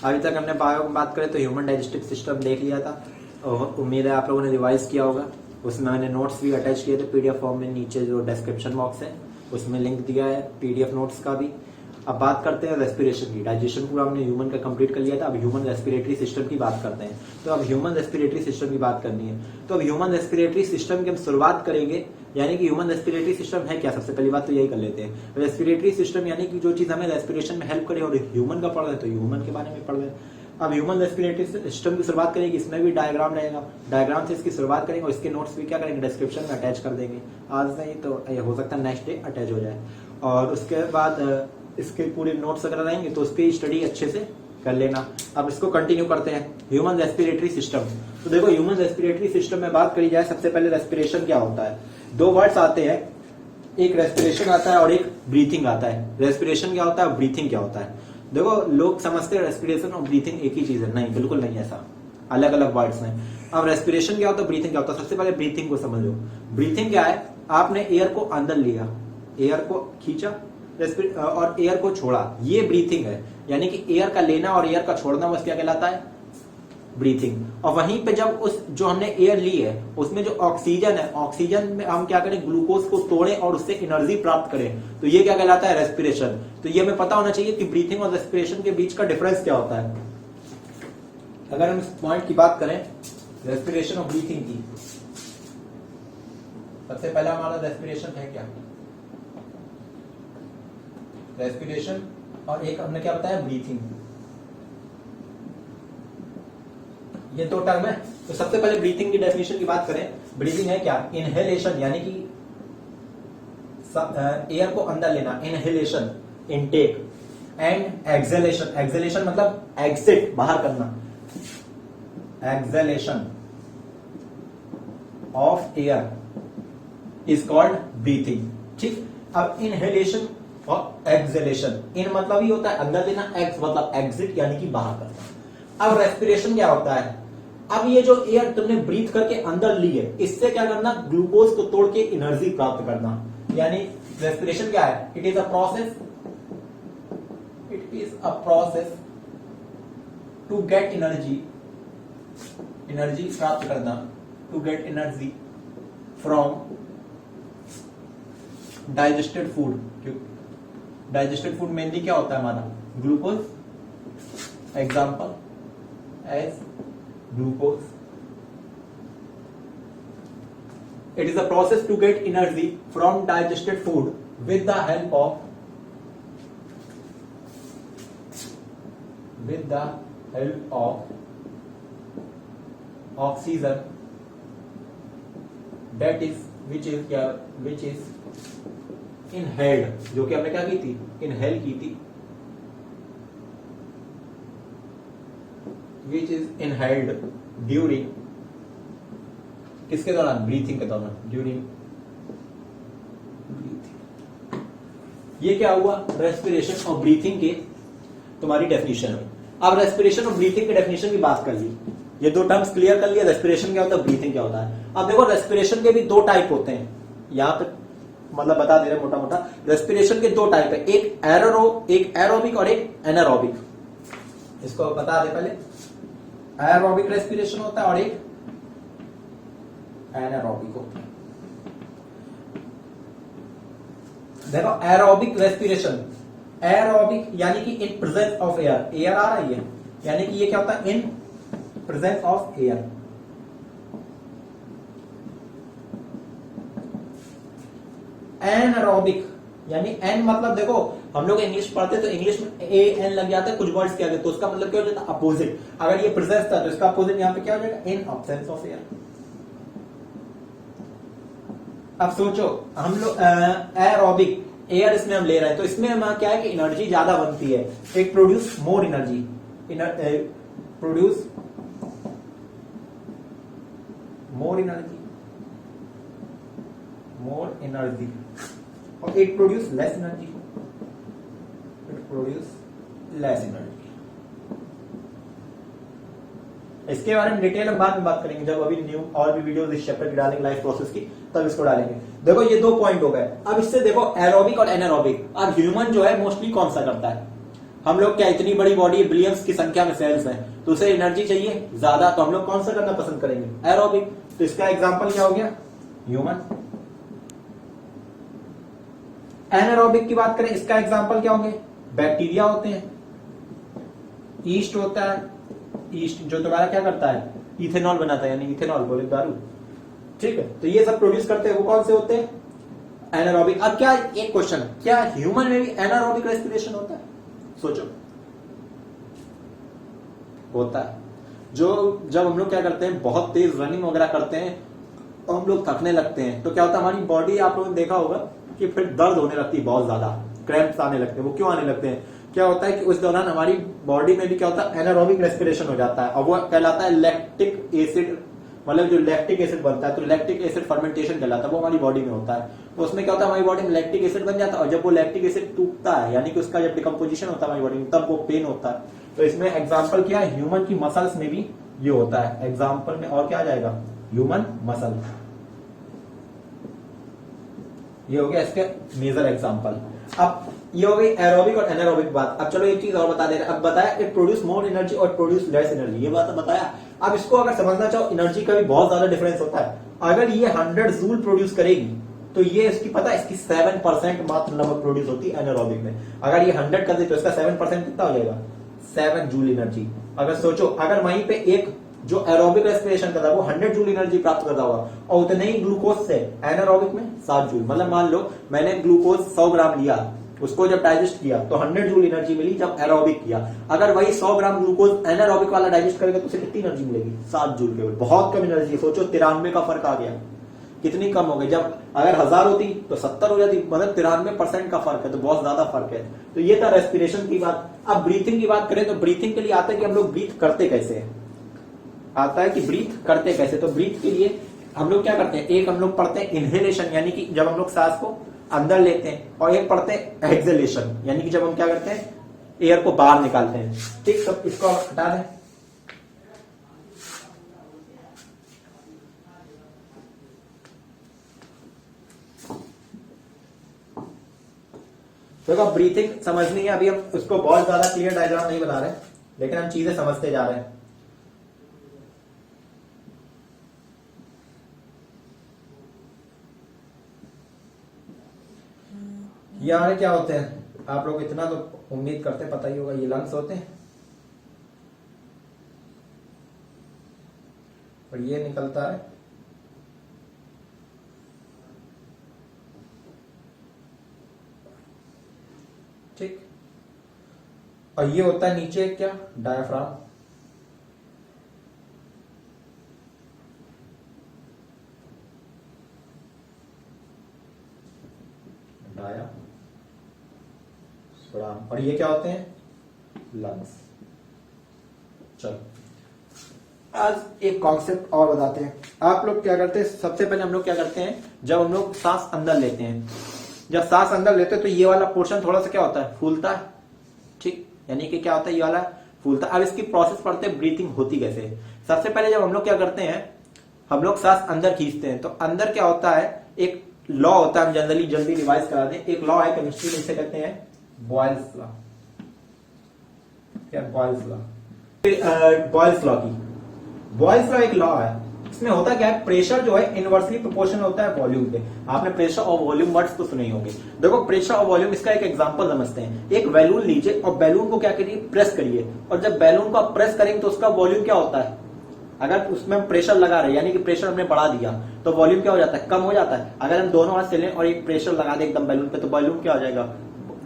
अभी तक हमने बायो की बात करें तो ह्यूमन डाइजेस्टिव सिस्टम देख लिया था, और उम्मीद है आप लोगों ने रिवाइज किया होगा। उसमें मैंने नोट्स भी अटैच किए थे पीडीएफ फॉर्म में, नीचे जो डिस्क्रिप्शन बॉक्स है उसमें लिंक दिया है पीडीएफ नोट्स का भी। अब बात करते हैं रेस्पिरेशन की। डाइजेशन पूरा हमने ह्यूमन का कंप्लीट कर लिया था, अब ह्यूमन रेस्पिरेटरी सिस्टम की बात करते हैं। तो अब ह्यूमन रेस्पिरेटरी सिस्टम की बात करनी है। तो अब ह्यूमन रेस्पिरेटरी सिस्टम की हम शुरुआत करेंगे, यानी कि ह्यूमन रेस्पिरेटरी सिस्टम है क्या। सबसे पहली बात तो यही कर लेते हैं, रेस्पिरेटरी सिस्टम यानी कि जो चीज हमें रेस्पिरेशन में हेल्प करे, और ह्यूमन का पढ़ रहे हैं तो ह्यूमन के बारे में पढ़ रहे हैं। अब ह्यूमन रेस्पिरेटरी सिस्टम की शुरुआत करेंगे, इसमें भी डायग्राम रहेगा, डायग्राम से इसकी शुरुआत करेंगे और इसके नोट्स भी क्या करेंगे डिस्क्रिप्शन में अटैच कर देंगे। आज नहीं तो ये हो सकता है नेक्स्ट डे अटैच हो जाए, और उसके बाद इसके पूरे नोट्स अगर रहेंगे तो उसकी स्टडी अच्छे से कर लेना। अब इसको कंटिन्यू करते हैं, ह्यूमन रेस्पिरेटरी सिस्टम। तो देखो ह्यूमन रेस्पिरेटरी सिस्टम में बात करी जाए, सबसे पहले रेस्पिरेशन क्या होता है। दो वर्ड्स आते हैं, एक रेस्पिरेशन आता है और एक ब्रीथिंग आता है। रेस्पिरेशन क्या होता है, ब्रीथिंग क्या होता है। देखो लोग समझते हैं रेस्पिरेशन और ब्रीथिंग एक ही चीज है, नहीं बिल्कुल नहीं, ऐसा अलग अलग वर्ड्स हैं। अब रेस्पिरेशन क्या होता है, ब्रीथिंग क्या होता है। सबसे पहले ब्रीथिंग को समझो। ब्रीथिंग क्या है, आपने एयर को अंदर लिया, एयर को खींचा और एयर को छोड़ा, ये ब्रीथिंग है। यानी कि एयर का लेना और एयर का छोड़ना बस क्या कहलाता है, ब्रीथिंग। और वहीं पे जब उस जो हमने एयर ली है उसमें जो ऑक्सीजन है, ऑक्सीजन में हम क्या करें, ग्लूकोज को तोड़ें और उससे एनर्जी प्राप्त करें, तो ये क्या कहलाता है, रेस्पिरेशन। तो ये हमें पता होना चाहिए कि ब्रीथिंग और रेस्पिरेशन के बीच का डिफरेंस क्या होता है। अगर हम इस पॉइंट की बात करें रेस्पिरेशन और ब्रीथिंग की, सबसे पहला हमारा रेस्पिरेशन है क्या, रेस्पिरेशन, और एक हमने क्या बताया, ब्रीथिंग। ये दो टर्म है। तो सबसे पहले ब्रीथिंग की डेफिनेशन की बात करें, ब्रीथिंग है क्या, इनहेलेशन यानी कि एयर को अंदर लेना, inhalation intake, and exhalation, exhalation मतलब एग्जिट बाहर करना, exhalation of air is called breathing. ठीक, अब इनहेलेशन और एक्सहेलेशन, इन मतलब ही होता है अंदर लेना, एक्स मतलब एग्जिट यानी कि बाहर करना। अब रेस्पिरेशन क्या होता है, अब ये जो एयर तुमने ब्रीथ करके अंदर ली है, इससे क्या करना, ग्लूकोज को तोड़ के एनर्जी प्राप्त करना। यानी रेस्पिरेशन क्या है, it is a process, it is a process to get energy, energy प्राप्त करना, to get energy from digested food. Digested food mainly क्या होता है हमारा, glucose, example as glucose. It is a process to get energy from digested food with the help of oxygen, that is which is inhaled, जो कि हमने क्या की थी, इनहेल की थी, विच इज इनहेल्ड ड्यूरिंग, किसके दौरान, ब्रीथिंग के दौरान, ड्यूरिंग ब्रीथिंग। ये क्या हुआ, रेस्पिरेशन और ब्रीथिंग के तुम्हारी डेफिनेशन है। अब रेस्पिरेशन और ब्रीथिंग की डेफिनेशन की बात कर ली, ये दो टर्म्स क्लियर कर लिया, रेस्पिरेशन क्या होता है, ब्रीथिंग क्या होता है। अब देखो रेस्पिरेशन के भी दो टाइप होते हैं, यहां पे मतलब बता दे रहे मोटा मोटा। रेस्पिरेशन के दो टाइप है, एक एरोबिक और एक एनारोबिक। इसको बता दे पहले, एरोबिक रेस्पिरेशन होता है और एक एनारोबिक होता है। देखो एरोबिक रेस्पिरेशन, एरोबिक यानी कि in presence of air, air आ रही है, यानी कि ये क्या होता है, in presence of air. Anaerobic यानी एन मतलब देखो हम लोग इंग्लिश पढ़ते तो इंग्लिश में ए एन लग जाता है कुछ वर्ड्स के आगे, तो उसका मतलब क्या हो जाता है, अपोजिट। अगर ये प्रेजेंस था तो इसका अपोजिट यहां पे क्या हो जाएगा, इन अब्सेंस ऑफ एयर। अब सोचो हम लोग एरोबिक एयर इसमें हम ले रहे हैं, तो इसमें हम क्या है कि एनर्जी ज्यादा बनती है, it produce more energy, produce more energy, और इट प्रोड्यूस लेस एनर्जी, इसके बारे में डिटेल हम बाद में बात करेंगे, जब अभी न्यू और भी वीडियोस इस चैप्टर की डालेंगे लाइफ प्रोसेस की, तब इसको डालेंगे। देखो ये 2 पॉइंट हो गए। अब इससे देखो एरोबिक और एनारोबिक। अब ह्यूमन जो है मोस्टली कौन सा करता है, हम लोग क्या इतनी बड़ी बॉडी बिलियंस की संख्या में सेल्स हैं, तो उसे एनर्जी चाहिए ज्यादा, तो हम लोग कौन सा करना पसंद करेंगे? एरोबिक। तो इसका एग्जांपल क्या हो गया? ह्यूमन। एनारोबिक की बात करें, इसका एग्जांपल क्या होंगे? बैक्टीरिया होते हैं, ईस्ट होता है, ईस्ट जो तुम्हारा क्या करता है? इथेनॉल बनाता है, यानी इथेनॉल बोले दारू, ठीक है। तो ये सब प्रोड्यूस करते हैं, वो कौन से होते हैं? एनारोबिक। अब क्या एक क्वेश्चन, क्या ह्यूमन में भी एनारोबिक रेस्पिरेशन होता है? सोचो, होता है। जो जब हम लोग क्या करते हैं, बहुत तेज रनिंग वगैरह करते हैं तो हम लोग थकने लगते हैं, तो क्या होता है हमारी बॉडी, आप लोगों ने देखा होगा कि फिर दर्द होने लगती है, बहुत ज्यादा क्रैम्प्स आने लगते हैं। वो क्यों आने लगते हैं? क्या होता है कि उस दौरान हमारी बॉडी में भी क्या होता है? एनारोबिक रेस्पिरेशन हो जाता है, और वो कहलाता है लैक्टिक एसिड, मतलब जो लैक्टिक एसिड बनता है, तो लैक्टिक एसिड फर्मेंटेशन कहलाता है, वो हमारी बॉडी में होता है। तो उसमें क्या होता है, हमारी बॉडी में लैक्टिक एसिड बन जाता है, और जब वो लैक्टिक एसिड टूटता है, यानी कि उसका जब डिकम्पोजिशन होता है हमारी बॉडी में, तब वो पेन होता है। तो इसमें एग्जाम्पल क्या है? ह्यूमन की मसल्स में भी ये होता है एग्जाम्पल में। और क्या आ जाएगा? Human muscle. ये हो गया इसके मेजर एग्जाम्पल। अब ये हो गई एरोबिक और एनारोबिक बात। अब चलो एक चीज और बता दे रहे हैं। अब बताया इट प्रोड्यूस मोर एनर्जी और प्रोड्यूस लेस एनर्जी, ये बात बताया। अब इसको अगर समझना चाहो, एनर्जी का भी बहुत ज्यादा डिफरेंस होता है। अगर ये 100 जूल प्रोड्यूस करेगी, तो ये इसकी पता है, इसकी 7% मात्र नमक प्रोड्यूस होती है एनारोबिक में। अगर ये 100 कर दे तो इसका 7% कितना हो जाएगा? 7 जूल एनर्जी। अगर सोचो, अगर वहीं पे एक जो एरोबिक रेस्पिरेशन करता है वो 100 जूल एनर्जी प्राप्त करता होगा, और उतने ही ग्लूकोज से एनारोबिक में 7 जूल। मतलब मान लो मैंने ग्लूकोज 100 ग्राम लिया, उसको जब डाइजेस्ट किया तो 100 जूल एनर्जी मिली जब एरोबिक किया। अगर वही 100 ग्राम ग्लूकोज एनारोबिक वाला डाइजेस्ट करेगा तो उसे कितनी एनर्जी मिलेगी? 7 जूल केवल। बहुत कम एनर्जी। सोचो 93 का फर्क आ गया, कितनी कम हो गई। जब अगर 1000 होती तो 70 हो जाती, मतलब 93% का फर्क है, तो बहुत ज्यादा फर्क है। तो ये था रेस्पिरेशन की बात। अब ब्रीथिंग की बात करें तो ब्रीथिंग के लिए आता है कि हम लोग ब्रीथ करते कैसे हैं, आता है कि ब्रीथ करते कैसे। तो ब्रीथ के लिए हम लोग क्या करते हैं, एक हम लोग पढ़ते हैं इनहेलेशन, यानी कि जब हम लोग सांस को अंदर लेते हैं, और एक पढ़ते हैं एक्सहेलेशन, यानी कि जब हम क्या करते हैं, एयर को बाहर निकालते हैं। ठीक, सब इसको हटा दें। देखो ब्रीथिंग समझनी है, अभी हम उसको बहुत ज्यादा क्लियर डायग्राम नहीं बना रहे, लेकिन हम चीजें समझते जा रहे हैं। ये हमारे क्या होते हैं, आप लोग इतना तो उम्मीद करते हैं पता ही होगा, ये लंग्स होते हैं, और ये निकलता है ठीक, और ये होता है नीचे क्या, डायाफ्राम। डायाफ्राम। और ये क्या होते हैं, लंग्स। चलो आज एक कॉन्सेप्ट और बताते हैं। आप लोग क्या करते हैं, सबसे पहले हम लोग क्या करते हैं, जब हम लोग सांस अंदर लेते हैं, जब सांस अंदर लेते हैं तो ये वाला पोर्शन थोड़ा सा क्या होता है, फूलता है। ठीक, यानी कि क्या होता है, ये वाला फूलता है। अब इसकी प्रोसेस पढ़ते हैं, ब्रीथिंग होती कैसे है। सबसे पहले जब हम लोग क्या करते हैं, हम लोग सांस अंदर खींचते हैं, तो अंदर क्या होता है, एक लॉ होता है, हम जनरली जल्दी रिवाइज करा दें। एक लॉ है केमिस्ट्री में, इसे कहते हैं बॉयल्स लॉ। क्या बॉयल्स लॉ? बॉयल्स लॉ की, बॉयल्स लॉ एक लॉ है। इसमें होता क्या है, प्रेशर जो है इनवर्सली प्रोपोर्शनल होता है वॉल्यूम के। आपने प्रेशर और वॉल्यूम वर्ड्स तो सुने ही होंगे। देखो प्रेशर और वॉल्यूम, इसका एक एग्जांपल समझते हैं। एक बैलून लीजिए और बैलून को क्या करिए, प्रेस करिए, और जब बैलून को आप प्रेस करेंगे तो उसका वॉल्यूम क्या होता है, अगर उसमें प्रेशर लगा रहे, यानी कि प्रेशर हमने बढ़ा दिया, तो वॉल्यूम क्या हो जाता है, कम हो जाता है। अगर हम दोनों हाथ से लें और एक प्रेशर लगा दे एकदम बैलून पे, तो वॉल्यूम क्या हो जाएगा,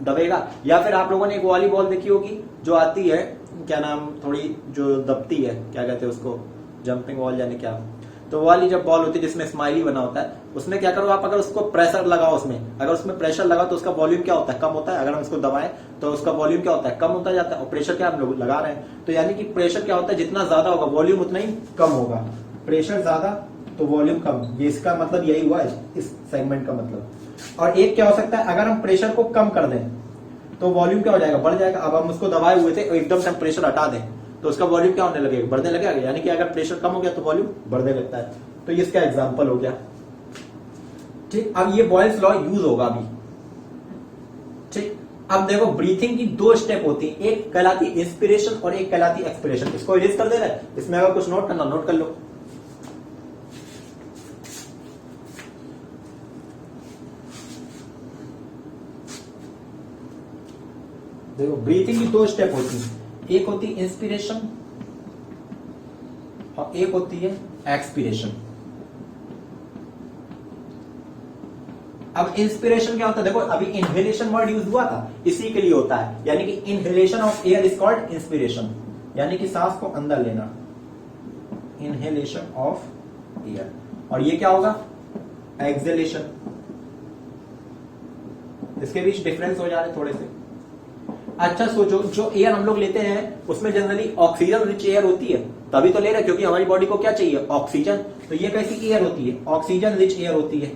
दबेगा। या फिर आप लोगों ने एक वाली बॉल देखी होगी जो आती है, क्या नाम, थोड़ी जो दबती है, क्या कहते हैं उसको, जंपिंग बॉल यानी क्या, तो वाली जब बॉल होती है जिसमें स्माइली बना होता है, उसमें क्या करो आप, अगर उसको प्रेशर लगाओ, उसमें अगर उसमें प्रेशर लगा तो उसका वॉल्यूम क्या होता है, कम होता है। अगर हम उसको दबाएं तो उसका वॉल्यूम क्या होता है, कम होता जाता है। और प्रेशर क्या हम लोग लगा रहे हैं, तो यानी कि प्रेशर क्या होता है, जितना ज्यादा होगा वॉल्यूम उतना ही कम होगा। प्रेशर ज्यादा तो वॉल्यूम कम, ये इसका मतलब यही हुआ इस सेगमेंट का मतलब। और एक क्या हो सकता है, अगर हम प्रेशर को कम कर दें तो वॉल्यूम क्या हो जाएगा, बढ़ जाएगा। अब हम उसको दबाए हुए थे, एकदम से हम प्रेशर हटा दें तो उसका वॉल्यूम क्या होने लगेगा, बढ़ने लगेगा। यानी कि अगर प्रेशर कम हो गया तो वॉल्यूम बढ़ने लगता है। तो ये इसका एग्जांपल हो गया। ठीक, अब ये बॉयल्स लॉ यूज होगा अभी। ठीक, अब देखो ब्रीथिंग की दो स्टेप होती है, एक कहलाती इंस्पिरेशन और एक कहलाती एक्सपिरेशन। इसको इरेज कर दे रहा है, इसमें अगर कुछ नोट करना नोट कर लो। देखो ब्रीथिंग की दो स्टेप होती है, एक होती है इंस्पिरेशन और एक होती है एक्सपिरेशन। अब इंस्पिरेशन क्या होता है, देखो अभी इनहेलेशन वर्ड यूज हुआ था, इसी के लिए होता है, यानी कि inhalation of air is called inspiration, यानी कि सांस को अंदर लेना, इनहेलेशन ऑफ एयर। और ये क्या होगा, एक्सहेलेशन। इसके बीच डिफरेंस हो जा रहे थोड़े से। अच्छा सोचो, जो एयर हम लोग लेते हैं उसमें जनरली ऑक्सीजन रिच एयर होती है, तभी तो ले रहे हैं क्योंकि हमारी बॉडी को क्या चाहिए, ऑक्सीजन। तो ये कैसी एयर होती है, ऑक्सीजन रिच एयर होती है।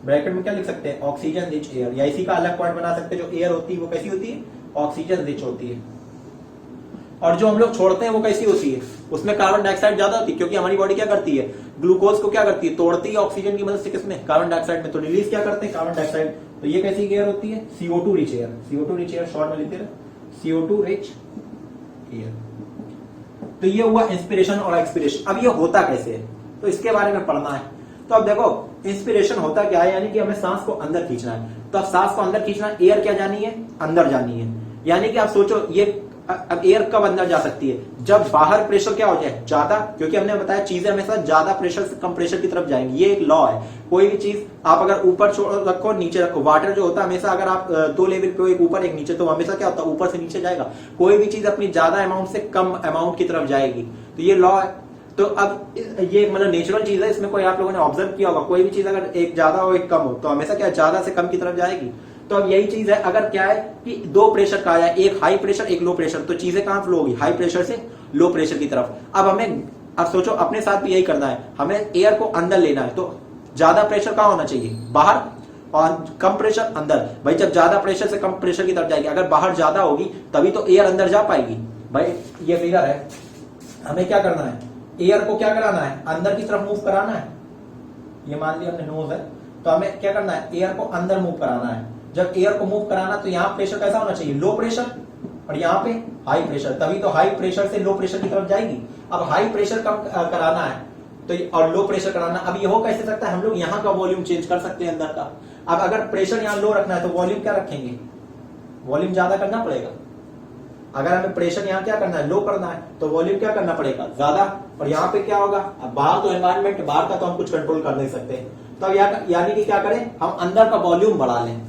ब्रैकेट में क्या लिख सकते हैं, ऑक्सीजन रिच एयर, या इसी का अलग पॉइंट बना सकते हैं। जो एयर होती है वो कैसी होती है, ऑक्सीजन रिच होती है। और जो हम लोग छोड़ते हैं वो कैसी होती है, उसमें कार्बन डाइऑक्साइड ज्यादा होती है, क्योंकि हमारी बॉडी क्या करती है, ग्लूकोज को क्या करती है, तोड़ती है ऑक्सीजन की मदद से, किसमें, कार्बन डाइऑक्साइड में। तो रिलीज क्या करते हैं, कार्बन डाइऑक्साइड। तो ये कैसी एयर होती है, CO2 rich air. CO2 rich air short में लिखते हैं, CO2 रिच एयर। तो ये हुआ इंस्पिरेशन और एक्सपिरेशन। अब ये होता कैसे है, तो इसके बारे में पढ़ना है। तो अब देखो इंस्पिरेशन होता क्या है, यानी कि हमें सांस को अंदर खींचना है। तो अब सांस को अंदर खींचना, एयर क्या जानी है, अंदर जानी है। यानी कि आप सोचो, ये अब एयर कब अंदर जा सकती है, जब बाहर प्रेशर क्या हो जाए, ज्यादा, क्योंकि हमने बताया चीजें हमेशा ज्यादा प्रेशर से कम प्रेशर की तरफ जाएंगी। ये एक लॉ है। कोई भी चीज आप अगर ऊपर रखो नीचे रखो, वाटर जो होता है हमेशा अगर आप दो लेवल पे, एक ऊपर एक नीचे, तो हमेशा क्या होता है, ऊपर से नीचे जाएगा। कोई भी चीज अपनी ज्यादा अमाउंट से कम अमाउंट की तरफ जाएगी, तो ये लॉ है। तो अब ये मतलब नेचुरल चीज है, इसमें कोई आप लोगों ने ऑब्जर्व किया होगा, कोई भी चीज अगर एक ज्यादा हो एक कम हो तो हमेशा क्या ज्यादा से कम की तरफ जाएगी। तो अब यही चीज है, अगर क्या है कि दो प्रेशर का आया, एक हाई प्रेशर एक लो प्रेशर, तो चीजें कहां फ्लो होगी, हाई प्रेशर से लो प्रेशर की तरफ। अब हमें, अब सोचो अपने साथ भी यही करना है, हमें एयर को अंदर लेना है। तो ज्यादा प्रेशर कहां होना चाहिए, बाहर, और कम प्रेशर अंदर। भाई जब ज्यादा प्रेशर से कम प्रेशर की तरफ जाएगी, अगर बाहर ज्यादा होगी तभी तो एयर अंदर जा पाएगी। भाई ये फिगर है, हमें क्या करना है, एयर को क्या कराना है, अंदर की तरफ मूव कराना है। ये मान लिया हमने नोज है, तो हमें क्या करना है, एयर को अंदर मूव कराना है। जब एयर को मूव कराना, तो यहाँ प्रेशर कैसा होना चाहिए, लो प्रेशर, और यहाँ पे हाई प्रेशर, तभी तो हाई प्रेशर से लो प्रेशर की तरफ जाएगी। अब हाई प्रेशर कम कराना है तो और लो प्रेशर कराना, अब ये हो कैसे सकता है, हम लोग यहाँ का वॉल्यूम चेंज कर सकते हैं अंदर का। अब अगर प्रेशर यहाँ लो रखना है तो वॉल्यूम क्या रखेंगे, वॉल्यूम ज्यादा करना पड़ेगा। अगर हमें प्रेशर यहाँ क्या करना है, लो करना है, तो वॉल्यूम क्या करना पड़ेगा, ज्यादा। और यहाँ पे क्या होगा, अब बाहर तो एनवायरमेंट, बाहर का तो हम कुछ कंट्रोल कर नहीं सकते। तो यानी कि क्या करें, हम अंदर का वॉल्यूम बढ़ा लें।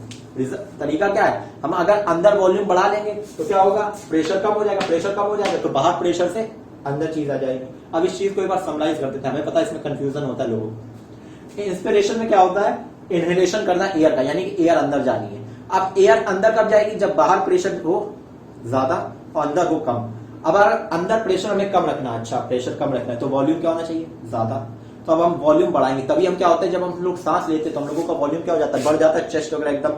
तरीका क्या है, हम अगर अंदर वॉल्यूम बढ़ा लेंगे तो क्या होगा, प्रेशर कम हो जाएगा, प्रेशर कम हो जाएगा तो बाहर प्रेशर से अंदर चीज आ जाएगी। अब इस चीज को एक बार समराइज करते थे, हमें पता है इसमें कंफ्यूजन होता है लोगों को। इंस्पिरेशन में क्या होता है, इनहेलेशन करना एयर का, यानी कि एयर अंदर जानी है। अब एयर अंदर कब जाएगी, जब बाहर प्रेशर हो ज्यादा और अंदर हो कम। अब अगर अंदर प्रेशर हमें कम रखना है, अच्छा प्रेशर कम रखना है, तो वॉल्यूम क्या होना चाहिए, ज्यादा। तो अब हम वॉल्यूम बढ़ाएंगे, तभी हम क्या होता है, जब हम लोग सांस लेते हैं तो हम लोगों का वॉल्यूम क्या हो जाता है, बढ़ जाता है, चेस्ट वगैरह एकदम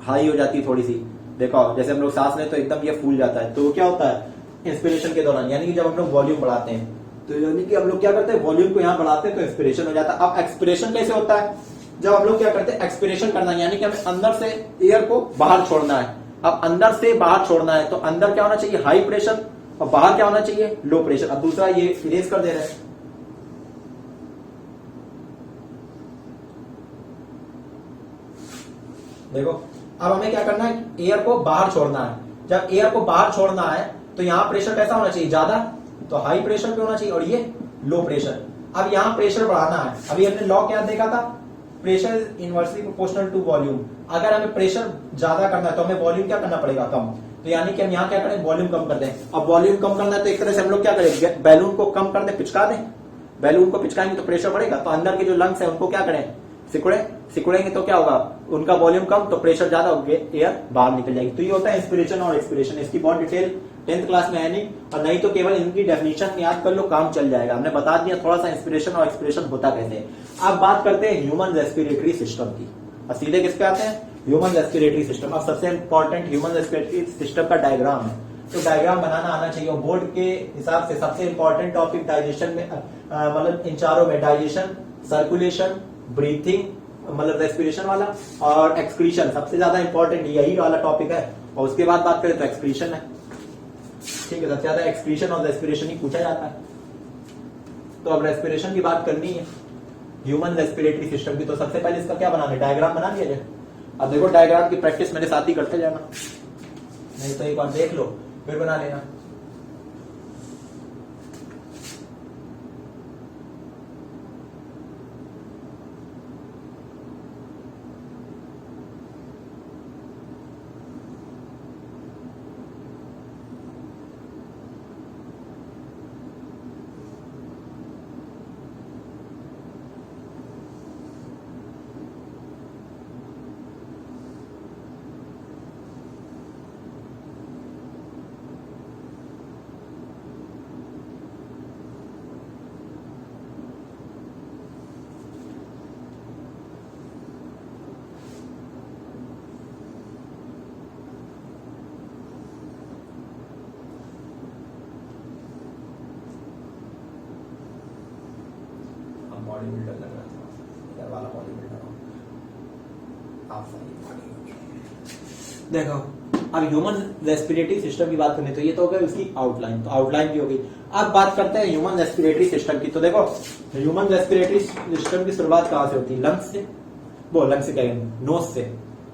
हाई हो जाती है थोड़ी सी। देखो जैसे हम लोग सांस लेते तो एकदम ये फूल जाता है, तो क्या होता है इंस्पिरेशन के दौरान, यानी कि जब हम लोग वॉल्यूम बढ़ाते हैं, तो यानी कि हम लोग क्या करते हैं, वॉल्यूम को यहाँ बढ़ाते हैं तो इंस्पिरेशन हो जाता है। अब एक्सपिरेशन कैसे होता है, जब हम लोग क्या करते हैं, एक्सपिरेशन करना, यानी कि हमें अंदर से एयर को बाहर छोड़ना है। अब अंदर से बाहर छोड़ना है तो अंदर क्या होना चाहिए, हाई प्रेशर, और बाहर क्या होना चाहिए, लो प्रेशर। अब दूसरा ये इरेज कर दे रहे हैं, देखो अब हमें क्या करना है, एयर को बाहर छोड़ना है। जब एयर को बाहर छोड़ना है तो यहाँ प्रेशर कैसा होना चाहिए, ज्यादा, तो हाई प्रेशर पे होना चाहिए, और ये लो प्रेशर। अब यहाँ प्रेशर बढ़ाना है, अभी हमने लॉ क्या देखा था, pressure is inversely proportional to volume. अगर हमें प्रेशर ज्यादा करना है तो हमें वॉल्यूम क्या करना पड़ेगा, कम। तो यानी कि हम यहाँ क्या करें, वॉल्यूम कम कर दें। अब वॉल्यूम कम करना है तो एक तरह से हम लोग क्या करें, बैलून को कम कर दें, पिचका दें। बैलून को पिचकाएंगे तो प्रेशर बढ़ेगा, तो अंदर के जो लंग्स है उनको क्या करें, सिकुड़ेंगे तो क्या होगा, उनका वॉल्यूम कम, तो प्रेशर ज्यादा हो गया, एयर बाहर निकल जाएगी। तो ये होता है इंस्पिरेशन और एक्सपिरेशन। इसकी बहुत डिटेल 10th क्लास में है नहीं, और नहीं तो केवल इनकी डेफिनेशन याद कर लो, काम चल जाएगा। हमने बता दिया थोड़ा सा इंस्पिरेशन और एक्सपिरेशन होता कैसे है। अब बात करते हैं ह्यूमन रेस्पिरेटरी सिस्टम की, और सीधे किसके आते हैं, ह्यूमन रेस्पिरेटरी सिस्टम। अब सबसे इंपॉर्टेंट ह्यूमन रेस्पिरेटरी सिस्टम का डायग्राम है, तो डायग्राम बनाना आना चाहिए। और बोर्ड के हिसाब से सबसे इंपॉर्टेंट टॉपिक डाइजेशन में, मतलब इन चारों में डाइजेशन, सर्कुलेशन, ब्रीथिंग मतलब रेस्पिरेशन वाला, और एक्सक्रीशन सबसे ज्यादा इंपॉर्टेंट यही वाला टॉपिक है। और उसके बाद बात करें तो एक्सक्रीशन है, ठीक है। सबसे ज्यादा एक्सक्रीशन और रेस्पिरेशन ही पूछा जाता है। तो अब रेस्पिरेशन की बात करनी है, ह्यूमन रेस्पिरेटरी सिस्टम की। तो सबसे पहले इसका क्या बनाना है, डायग्राम बना लिया जाए। अब देखो डायग्राम की प्रैक्टिस मेरे साथ ही करते जाना, नहीं तो एक बार देख लो फिर बना लेना। बॉडी बिल्डर लग रहा था, इधर वाला बॉडी बिल्डर आप देखो। अब ह्यूमन रेस्पिरेटरी सिस्टम की बात करें तो ये तो हो गई उसकी आउटलाइन, तो आउटलाइन भी हो गई। अब बात करते हैं ह्यूमन रेस्पिरेटरी सिस्टम की। तो देखो ह्यूमन रेस्पिरेटरी सिस्टम की शुरुआत कहां से होती है, लंग्स से, वो लंग्स से कहेंगे नोज से।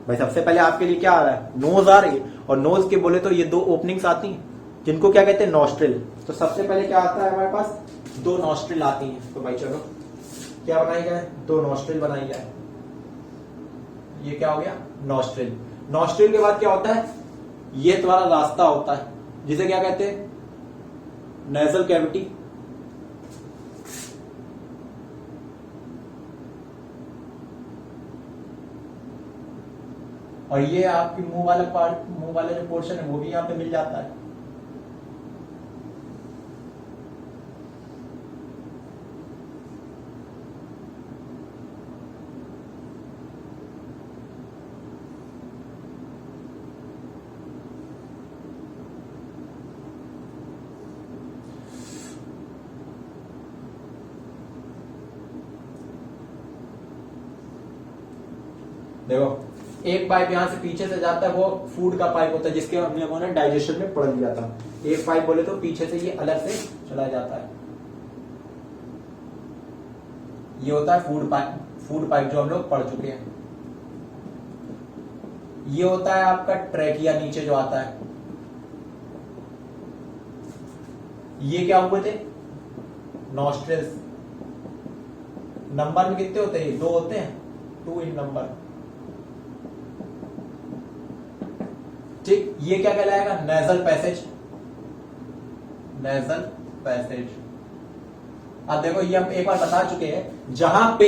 भाई सबसे पहले आपके लिए क्या आ रहा है, नोज आ रही है, और नोज के बोले तो ये दो ओपनिंग्स आती हैं जिनको क्या कहते हैं, नॉस्ट्रिल। तो सबसे पहले क्या आता है हमारे पास, दो नॉस्ट्रिल आती हैं। तो भाई चलो क्या बनाई जाए, दो नॉस्ट्रिल बनाई जाए। ये क्या हो गया, नॉस्ट्रिल। नॉस्ट्रिल के बाद क्या होता है, ये तुम्हारा रास्ता होता है जिसे क्या कहते हैं, नेजल कैविटी। और ये आपकी मुंह वाला पार्ट, मुंह वाला जो पोर्शन है वो भी यहां पे मिल जाता है। देखो एक पाइप यहां से पीछे से जाता है, वो फूड का पाइप होता है जिसके हम लोगों ने डाइजेशन में पढ़ लिया था। एक पाइप बोले तो पीछे से ये अलग से चला जाता है, ये होता है फूड पाइप। फूड पाइप जो हम लोग पढ़ चुके हैं। ये होता है आपका ट्रैकिया नीचे जो आता है। ये क्या हुए थे, नॉस्ट्रिल्स। नंबर में कितने होते हैं, दो होते हैं, 2 इन नंबर, ठीक। ये क्या कहलाएगा, नेजल पैसेज, नेजल पैसेज। अब देखो ये हम एक बार बता चुके हैं, जहां पे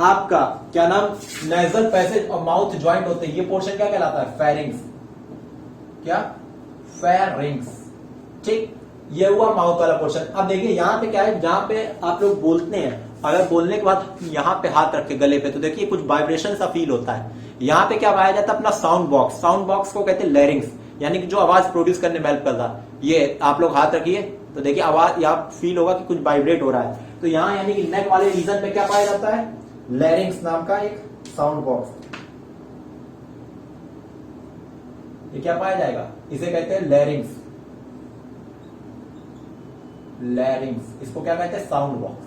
आपका क्या नाम, नेजल पैसेज और माउथ ज्वाइंट होते हैं, ये पोर्शन क्या कहलाता है, फेरिंग्स। क्या, फेरिंग्स, ठीक। ये हुआ माउथ वाला पोर्शन। अब देखिए यहां पे क्या है, जहां पे आप लोग बोलते हैं, अगर बोलने के बाद यहां पे हाथ रख के गले पे, तो देखिए कुछ वाइब्रेशन सा फील होता है। यहां पे क्या पाया जाता है, अपना साउंड बॉक्स। साउंड बॉक्स को कहते हैं लैरिंग्स, यानी कि जो आवाज प्रोड्यूस करने में हेल्प करता है। ये आप लोग हाथ रखिए तो देखिए आवाज यहाँ फील होगा कि कुछ वाइब्रेट हो रहा है। तो यहाँ यानी कि नेक वाले रीजन पे क्या पाया जाता है, लैरिंग्स नाम का एक साउंड बॉक्स। ये क्या पाया जाएगा, इसे कहते हैं लैरिंग्स। लैरिंग्स, इसको क्या कहते हैं, साउंड बॉक्स।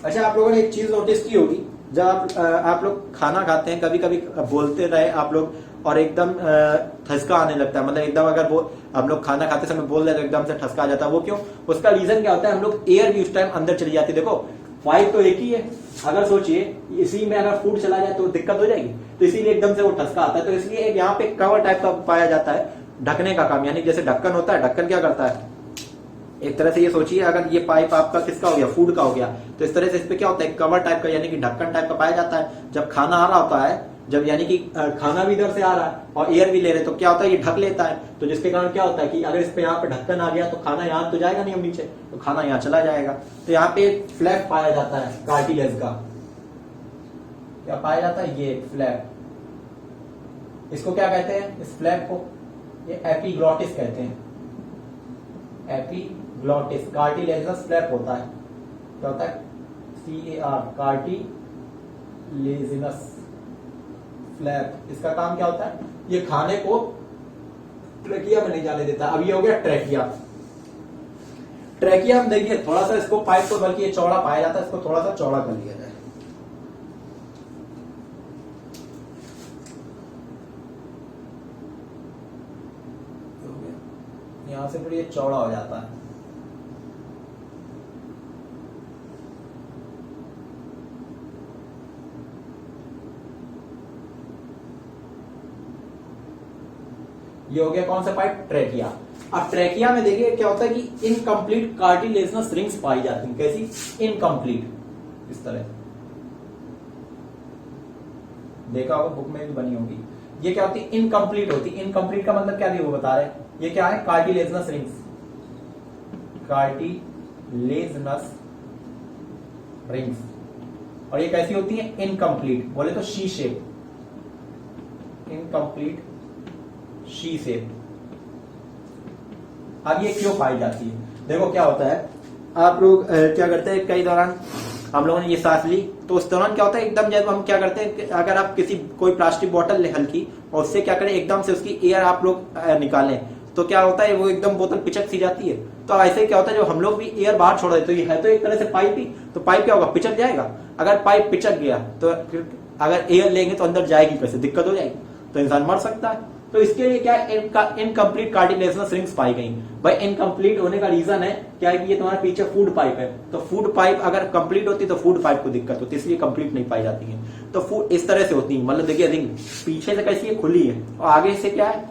अच्छा आप लोगों ने एक चीज नोटिस की होगी, जब आप लोग खाना खाते हैं, कभी कभी बोलते रहे आप लोग और एकदम ठसका आने लगता है, मतलब एकदम अगर वो हम लोग खाना खाते समय बोल रहे तो एकदम से ठसका आ जाता है, वो क्यों, उसका रीजन क्या होता है, हम लोग एयर भी उस टाइम अंदर चली जाती है। देखो पाइप तो एक ही है, अगर सोचिए इसी में अगर फूड चला जाए तो दिक्कत हो जाएगी, तो इसीलिए एकदम से वो ठसका आता है। तो इसलिए एक यहाँ पे कवर टाइप का पाया जाता है, ढकने का काम, यानी जैसे ढक्कन होता है, ढक्कन क्या करता है, एक तरह से ये सोचिए अगर ये पाइप आपका किसका हो गया, फूड का हो गया, तो इस तरह से इस पे क्या होता है, कवर टाइप का यानी कि ढक्कन टाइप का पाया जाता है। जब खाना आ रहा होता है, जब यानी कि खाना भी इधर से आ रहा है और एयर भी ले रहे, तो क्या होता है, ये ढक लेता है। तो जिसके कारण क्या होता है कि अगर इस पे यहाँ पे ढक्कन आ गया तो खाना यहाँ तो जाएगा नहीं, हम नीचे, तो खाना यहाँ चला जाएगा। तो यहाँ पे एक फ्लैप पाया जाता है कार्टिलेज का, क्या पाया जाता है, ये फ्लैप। इसको क्या कहते हैं, इस फ्लैप को ये एपिग्लॉटिस कहते हैं, एपिग्लॉटिस। कार्टिलेजिनस फ्लैप होता है, क्या होता है, CAR, कार्टिलेजिनस फ्लैप, इसका काम क्या होता है, ये खाने को ट्रेकिया में नहीं जाने देता। अब ये हो गया ट्रेकिया। ट्रेकिया हम देखिए थोड़ा सा इसको पाइप को, बल्कि ये चौड़ा पाया जाता है, इसको थोड़ा सा चौड़ा कर लिया जाए। यहां से फिर ये चौड़ा हो जाता है। ये हो गया कौन सा पाइप, ट्रेकिया। अब ट्रेकिया में देखिए क्या होता है कि इनकम्प्लीट कार्टिलेजनस रिंग्स पाई जाती हैं। कैसी, इनकम्प्लीट, इस तरह देखा होगा बुक में भी बनी होगी। ये क्या होती है, इनकम्प्लीट होती है। इनकम्प्लीट का मतलब क्या दिया वो बता रहे हैं, ये क्या है, कार्टिलेजनस रिंग्स, कार्टिलेजनस रिंग्स। और ये कैसी होती है, इनकम्प्लीट, बोले तो she shape, incomplete she shape. अब ये क्यों पाई जाती है, देखो क्या होता है, आप लोग क्या करते हैं, कई दौरान हम लोगों ने ये सांस ली तो उस दौरान क्या होता है, एकदम जब हम क्या करते हैं, अगर आप किसी कोई प्लास्टिक बोतल ले हल्की और उससे क्या करें, एकदम से उसकी एयर आप लोग निकालें तो क्या होता है, वो एकदम बोतल पिचक सी जाती है। तो ऐसे क्या होता है, जब हम लोग भी एयर बाहर छोड़ देते तो ये है तो एक तरह से पाइप ही, तो पाइप क्या होगा, पिचक जाएगा। अगर पाइप पिचक गया तो फिर अगर एयर लेंगे तो अंदर जाएगी कैसे, दिक्कत हो जाएगी, तो इंसान मर सकता है। तो इसके लिए क्या इनकम्प्लीट कार्टिलेजनस रिंग्स पाई गई। भाई इनकम्प्लीट होने का रीजन है क्या है कि ये तुम्हारे पीछे फूड पाइप है, तो फूड पाइप अगर कंप्लीट होती तो फूड पाइप को दिक्कत होती, इसलिए कंप्लीट नहीं पाई जाती है। तो फूड इस तरह से होती है, मतलब देखिए रिंग पीछे से कैसी है, खुली है, और आगे से क्या है,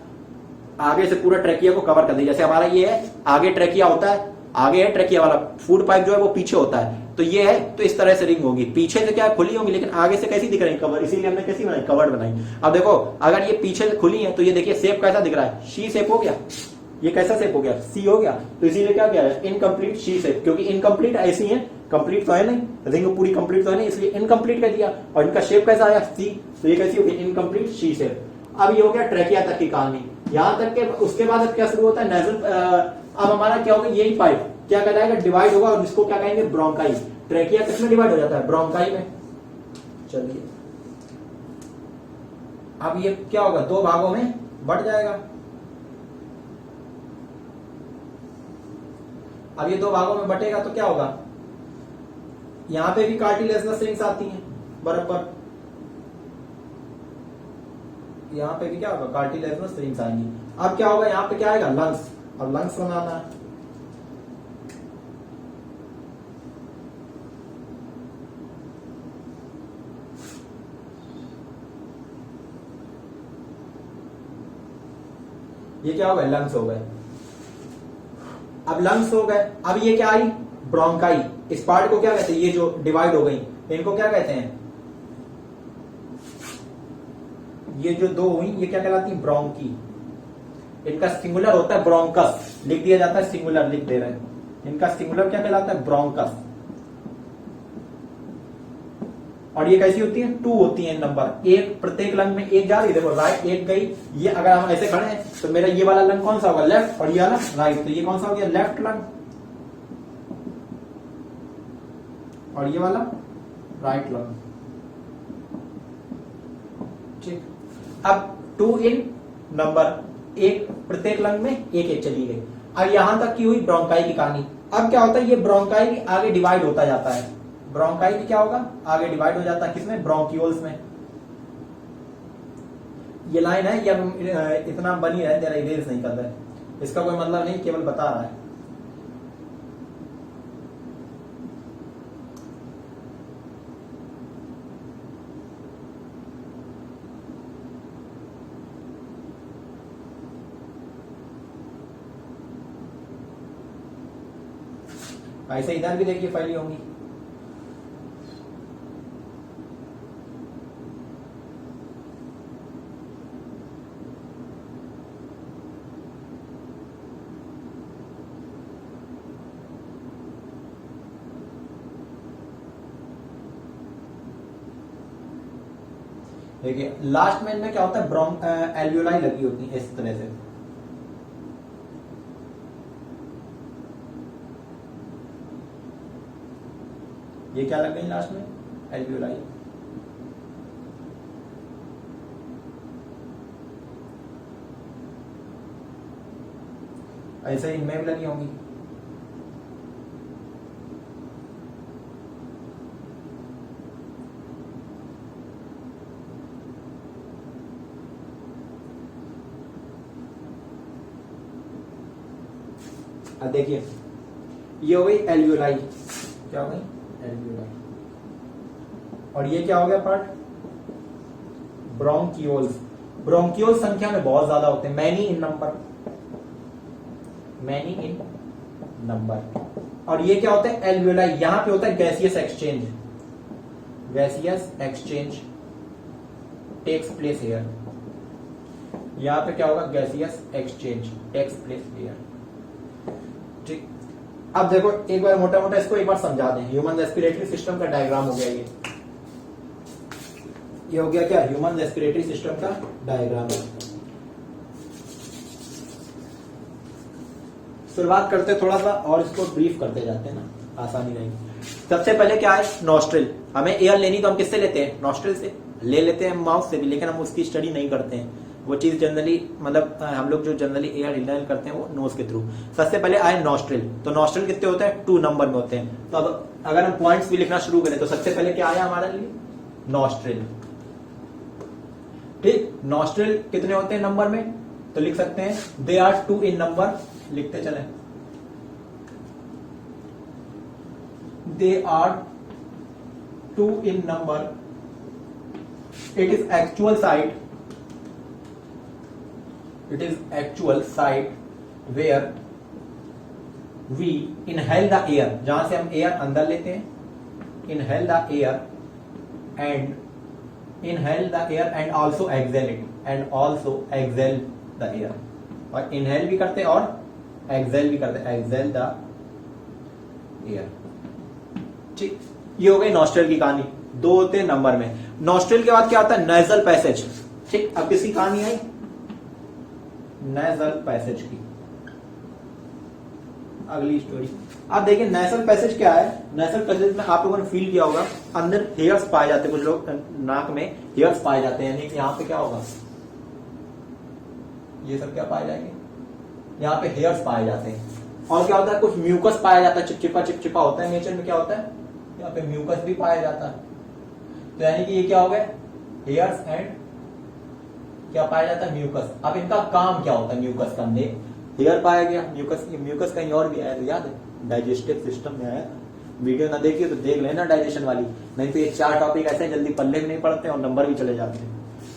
आगे से पूरा ट्रेकिया को कवर कर दी। जैसे हमारा ये है, आगे ट्रेकिया होता है, आगे है ट्रेकिया वाला, फूड पाइप जो है वो पीछे होता है, तो ये है, तो इस तरह से रिंग होगी। पीछे से क्या खुली होंगी लेकिन आगे से कैसी दिख रही है, कवर, इसीलिए हमने कैसी बनाई, कवर्ड बनाई। अब देखो अगर ये पीछे से खुली है तो ये देखिए शेप कैसा दिख रहा है, शी शेप हो गया, ये कैसा शेप हो गया, सी हो गया। तो इसीलिए क्या किया है, इनकम्प्लीट शी शेप, क्योंकि इनकम्प्लीट ऐसी है, कंप्लीट तो है नहीं, रिंग पूरी कंप्लीट तो है नहीं, इसलिए इनकम्प्लीट कर दिया। और इनका शेप कैसा आया, सी, तो ये कैसी होगी, इनकम्प्लीट शी शेप। अब ये हो गया ट्रेकिया तक की कहानी, यहां तक के उसके बाद अब क्या शुरू होता है, नेजल। अब हमारा क्या होगा, यही पाइप क्या कहलाएगा, डिवाइड होगा, और इसको क्या कहेंगे, ब्रोंकाई। ट्रेकिया किसमें डिवाइड हो जाता है, ब्रोंकाई में। चलिए अब ये क्या होगा, दो भागों में बढ़ जाएगा। अब ये दो भागों में बटेगा तो क्या होगा, यहां पे भी कार्टिलेजनस रिंग्स आती हैं बराबर, यहां पे भी क्या होगा, कार्टिलेजनस रिंग्स आएंगी। अब क्या होगा, यहां पे क्या आएगा, लंग्स, और लंग्स बनाना है। ये क्या हो गए, लंग्स हो गए। अब लंग्स हो गए, अब ये क्या आई, ब्रोंकाई। इस पार्ट को क्या कहते हैं, ये जो डिवाइड हो गई इनको क्या कहते हैं, ये जो दो हुई ये क्या कहलाती है, ब्रोंकी। इनका सिंगुलर होता है ब्रोंकस, लिख दिया जाता है, सिंगुलर लिख दे रहे हैं, इनका सिंगुलर क्या कहलाता है, ब्रोंकस। और ये कैसी होती है, 2 होती है नंबर, एक प्रत्येक लंग में एक जा रही है, देखो राइट एक गई, ये अगर हम ऐसे खड़े हैं तो मेरा ये वाला लंग कौन सा होगा, लेफ्ट, और ये वाला राइट, तो ये कौन सा हो गया, लेफ्ट लंग, और ये वाला राइट लंग। ठीक, अब 2 इन नंबर, एक प्रत्येक लंग में एक एक चली गई। अब यहां तक की हुई ब्रोंकाई की कहानी। अब क्या होता है, ये ब्रोंकाई आगे डिवाइड होता जाता है, ब्रोंकाई भी क्या होगा, आगे डिवाइड हो जाता है, किसमें, ब्रोंक्यूल्स में। ये लाइन है, ये इतना बनी है, जरा इरेज नहीं कर रहा है, इसका कोई मतलब नहीं, केवल बता रहा है। ऐसे इधर भी देखिए फैली होंगी। देखिए लास्ट में इनमें क्या होता है, एल्वियोलाई लगी होती है इस तरह से। ये क्या लग गई लास्ट में, एल्वियोलाई। ऐसे इनमें भी लगी होंगी। अब देखिए ये हो गई एल्वियोलाई, क्या हो गई एल्वियोलाई, और ये क्या हो गया पार्ट ब्रोंकियोल्स। ब्रोंकियोल्स संख्या में बहुत ज्यादा होते हैं, many in number, many in number. और ये क्या होता है एल्वियोलाई, यहां पे होता है gaseous exchange, gaseous exchange takes place here. यहां पे क्या होगा gaseous exchange takes place here. ठीक, अब देखो एक बार मोटा मोटा इसको एक बार समझा दें। ह्यूमन रेस्पिरेटरी सिस्टम का डायग्राम हो गया ये हो गया क्या ह्यूमन रेस्पिरेटरी सिस्टम का डायग्राम। शुरुआत करते थोड़ा सा और इसको ब्रीफ करते जाते हैं ना, आसानी रहेगी। सबसे पहले क्या है नॉस्ट्रिल, हमें एयर लेनी तो हम किससे लेते हैं नॉस्ट्रिल से, ले लेते हैं माउथ से भी, लेकिन हम उसकी स्टडी नहीं करते हैं। वो चीज जनरली मतलब हम लोग जो जनरली एयर इनहेल करते हैं वो नोज के थ्रू। सबसे पहले आए नॉस्ट्रिल, तो नॉस्ट्रिल कितने होते हैं 2 नंबर में होते हैं। तो अब अगर हम पॉइंट्स भी लिखना शुरू करें तो सबसे पहले क्या आया हमारे लिए नॉस्ट्रिल। ठीक, नॉस्ट्रिल कितने होते हैं नंबर में, तो लिख सकते हैं दे आर 2 इन नंबर, लिखते चले they are 2 in number. It is actual site, it is actual site where we inhale the air, जहां से हम एयर अंदर लेते हैं, inhale the air and inhale the air and also exhale it, and also exhale the air, और inhale भी करते हैं और exhale भी करते हैं, exhale the air। ठीक, ये हो गई नॉस्ट्रल की कहानी। 2 होते हैं नंबर में। नॉस्ट्रल के बाद क्या आता है नेजल पैसेज। ठीक, अब किसकी कहानी आई नेजल पैसेज की, अगली स्टोरी। आप देखिए नेजल पैसेज क्या है। नेजल पैसेज में आप लोगों ने फील किया होगा अंदर हेयर्स पाए जाते हैं, कुछ लोग नाक में हेयर्स पाए जाते हैं, यानी कि यहाँ पे क्या होगा ये सब क्या पाए जाएंगे, यहाँ पे हेयर्स पाए जाते हैं। और क्या होता है कुछ म्यूकस पाया जाता है, चिपचिपा चिपचिपा होता है नेचर में। क्या होता है यहाँ पे म्यूकस भी पाया जाता है। तो यानी कि ये क्या हो गया हेयर्स एंड क्या पाया जाता है म्यूकस। अब इनका काम क्या होता है म्यूकस का, हेयर पाया गया, म्यूकस कहीं और भी आया तो याद है डाइजेस्टिव सिस्टम में आया। वीडियो ना देखिए तो देख लेना डाइजेशन वाली, नहीं तो ये 4 टॉपिक ऐसे जल्दी पल्ले में नहीं पड़ते और नंबर भी चले जाते हैं।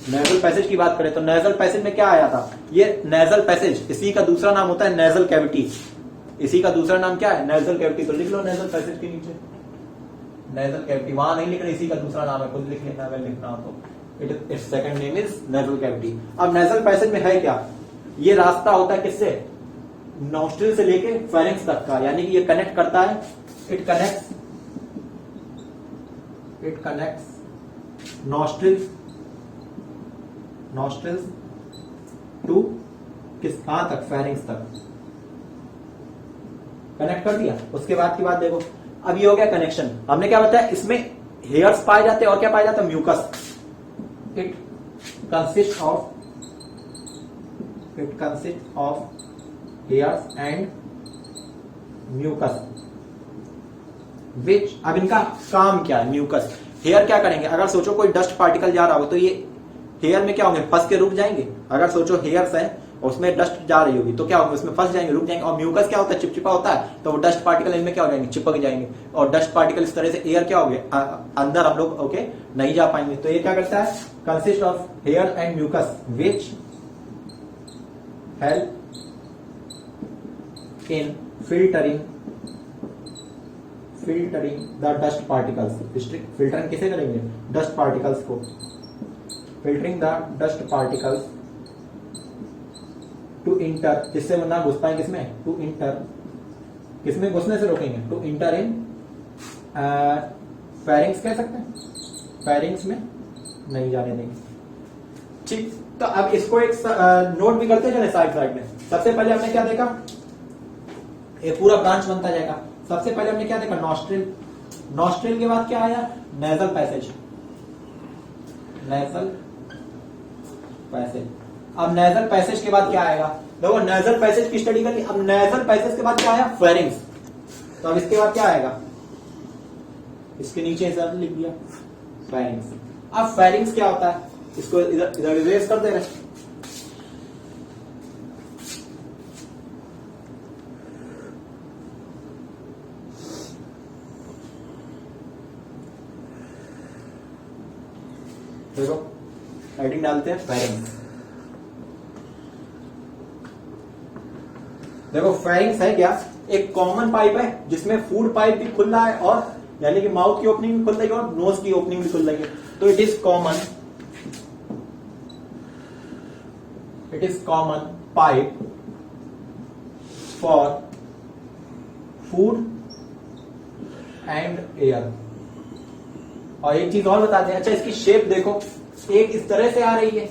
नेजल पैसेज की बात करें तो नेजल पैसेज में क्या आया था, ये नेजल पैसेज, इसी का दूसरा नाम होता है नेजल कैविटी। इसी का दूसरा नाम क्या है नेजल कैविटी। तो लिख लो नेजल पैसेज के नीचे नेजल कैविटी, वहां नहीं लिख रहे, इसी का दूसरा नाम है, खुद लिख लेना अगर लिखना हो तो। It's second name is nasal cavity. अब नेजल पैसेज में है क्या, ये रास्ता होता है किससे नॉस्ट्रिल से लेके फेरिंक्स तक का, यानी कि ये कनेक्ट करता है, इट कनेक्ट्स नॉस्ट्रिल्स टू किस कहां तक फेरिंक्स तक कनेक्ट कर दिया। उसके बाद की बात देखो, अब ये हो गया कनेक्शन। हमने क्या बताया इसमें हेयर्स पाए जाते हैं और क्या पाया जाता है mucus. It consists of hairs and mucus, which अब इनका काम क्या है म्यूकस। हेयर क्या करेंगे, अगर सोचो कोई डस्ट पार्टिकल जा रहा हो तो ये हेयर में क्या होंगे फंस के रुक जाएंगे। अगर सोचो हेयर्स है उसमें डस्ट जा रही होगी तो क्या होगा उसमें फंस जाएंगे, रुक जाएंगे। और म्यूकस क्या होता है चिपचिपा होता है, तो वो डस्ट पार्टिकल इनमें क्या हो जाएंगे चिपक जाएंगे, और डस्ट पार्टिकल इस तरह से एयर क्या हो गए अंदर हम लोग ओके नहीं जा पाएंगे। तो ये क्या करता है consist of hair and mucus which help in filtering the dust particles. Filtering किसे करेंगे डस्ट पार्टिकल्स को, filtering the dust particles to enter, जिससे वो ना घुस पाए किसमें, टू इंटर किसमें घुसने से रोकेंगे, टू इंटर इन फेरिंग्स कह सकते हैं, फेरिंग्स में नहीं जाने देंगे। ठीक, तो अब इसको एक नोट भी करते चले साइड में। सबसे पहले हमने क्या देखा, ये पूरा ब्रांच बनता जाएगा। सबसे पहले हमने क्या देखा नॉस्ट्रिल के बाद क्या आया नेजल पैसेज अब नेजल पैसेज के बाद क्या आएगा? देखो नेजल पैसेज की स्टडी करनी। अब नेजल पैसेज के बाद क्या आया? फेरिंग्स। तो अब इसके बाद क्या आएगा? इसके नीचे ऐसा लिख दिया फेरिंग्स। अब फेरिंग्स क्या होता है? इसको इधर इधर इरेज कर दे रहे। देखो हेडिंग डालते हैं फेरिंग्स। देखो फेरिंग्स है क्या? एक कॉमन पाइप है जिसमें फूड पाइप भी खुल रहा है और यानी कि माउथ की ओपनिंग भी खुल रही है और नोज की ओपनिंग भी खुल रही है। तो it is common pipe for food and air. और एक चीज और बताते हैं। अच्छा इसकी शेप देखो, एक इस तरह से आ रही है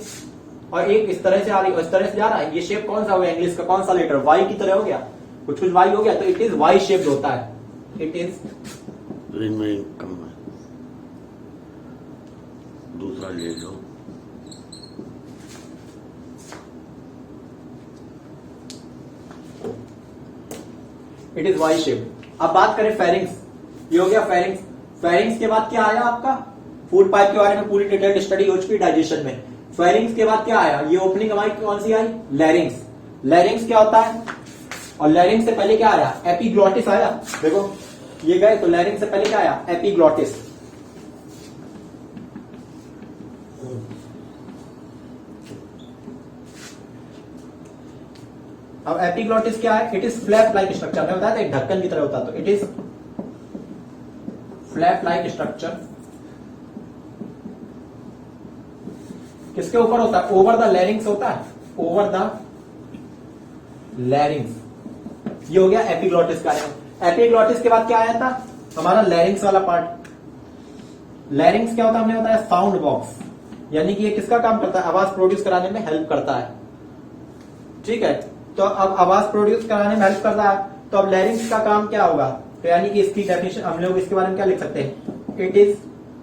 और एक इस तरह से आ रही है और इस तरह से जा रहा है। ये शेप कौन सा हो गया? इंग्लिश का कौन सा लेटर? वाई की तरह हो गया, कुछ कुछ वाई हो गया। तो इट इज वाई शेप्ड होता है। इट इज इनमें कम है, दूसरा ले लो। It is Y shaped. अब बात करें फेरिंग्स। ये हो गया फेरिंग्स। फेरिंग्स के बाद क्या आया आपका? फूड पाइप के बारे में पूरी डिटेल्ड स्टडी हो चुकी है डाइजेशन में। फेरिंग्स के बाद क्या आया? ये ओपनिंग हमारी कौन सी आई? लैरिंग्स। लैरिंग्स क्या होता है? और लैरिंग्स से पहले क्या आया? एपिग्लॉटिस आया। देखो ये गए तो लैरिंग्स से पहले क्या आया? एपिग्लॉटिस। अब एपिग्लॉटिस क्या है? It is flap like structure. मैं बताया था एक ढक्कन की तरह होता है। तो it is flap like structure. किसके ऊपर होता है? ओवर द लैरिंग्स होता है। Over the larynx. ये हो गया एपिग्लॉटिस का। एपिग्लॉटिस के बाद क्या आया था? हमारा लैरिंग्स वाला पार्ट। लैरिंग्स क्या होता है? हमने बताया साउंड बॉक्स। यानी कि ये किसका काम करता है? आवाज प्रोड्यूस कराने में हेल्प करता है। ठीक है, तो अब आवाज प्रोड्यूस कराने में हेल्प करता है। तो अब लैरिंग्स का काम क्या होगा? तो यानी कि इसकी डेफिनेशन हम लोग इसके बारे में क्या लिख सकते हैं?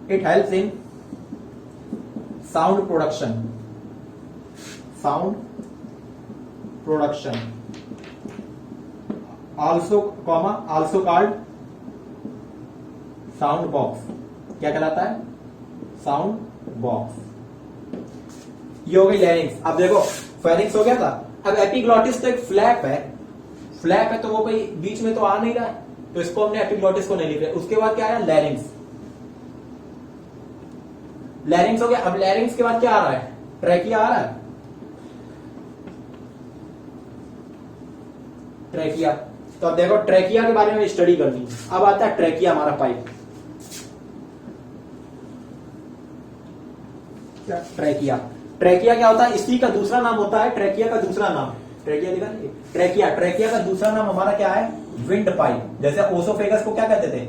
It helps in sound production. Sound production also called sound box. क्या कहलाता है? Sound box. ये हो गई लैरिंग्स। अब देखो फेरिंग्स हो गया था। अब एपिग्लॉटिस तो एक फ्लैप है। फ्लैप है तो वो कोई बीच में तो आ नहीं रहा है, तो इसको हमने एपिग्लॉटिस को नहीं लिख रहे। उसके बाद क्या आया? लैरिंग्स। लैरिंग्स हो गया। अब लैरिंग्स के बाद क्या आ रहा है? ट्रैकिया आ रहा है। ट्रैकिया। तो अब देखो ट्रैकिया के बारे में स्टडी करनी। अब आता है ट्रैकिया, हमारा पाइप। ट्रैकिया। ट्रैकिया क्या होता है? इसी का दूसरा नाम होता है ट्रैकिया का दूसरा नाम। ट्रैकिया लिखा नहीं? ट्रैकिया। ट्रैकिया का दूसरा नाम हमारा क्या है? Wind pipe. जैसे ओसोफेगस को क्या कहते थे?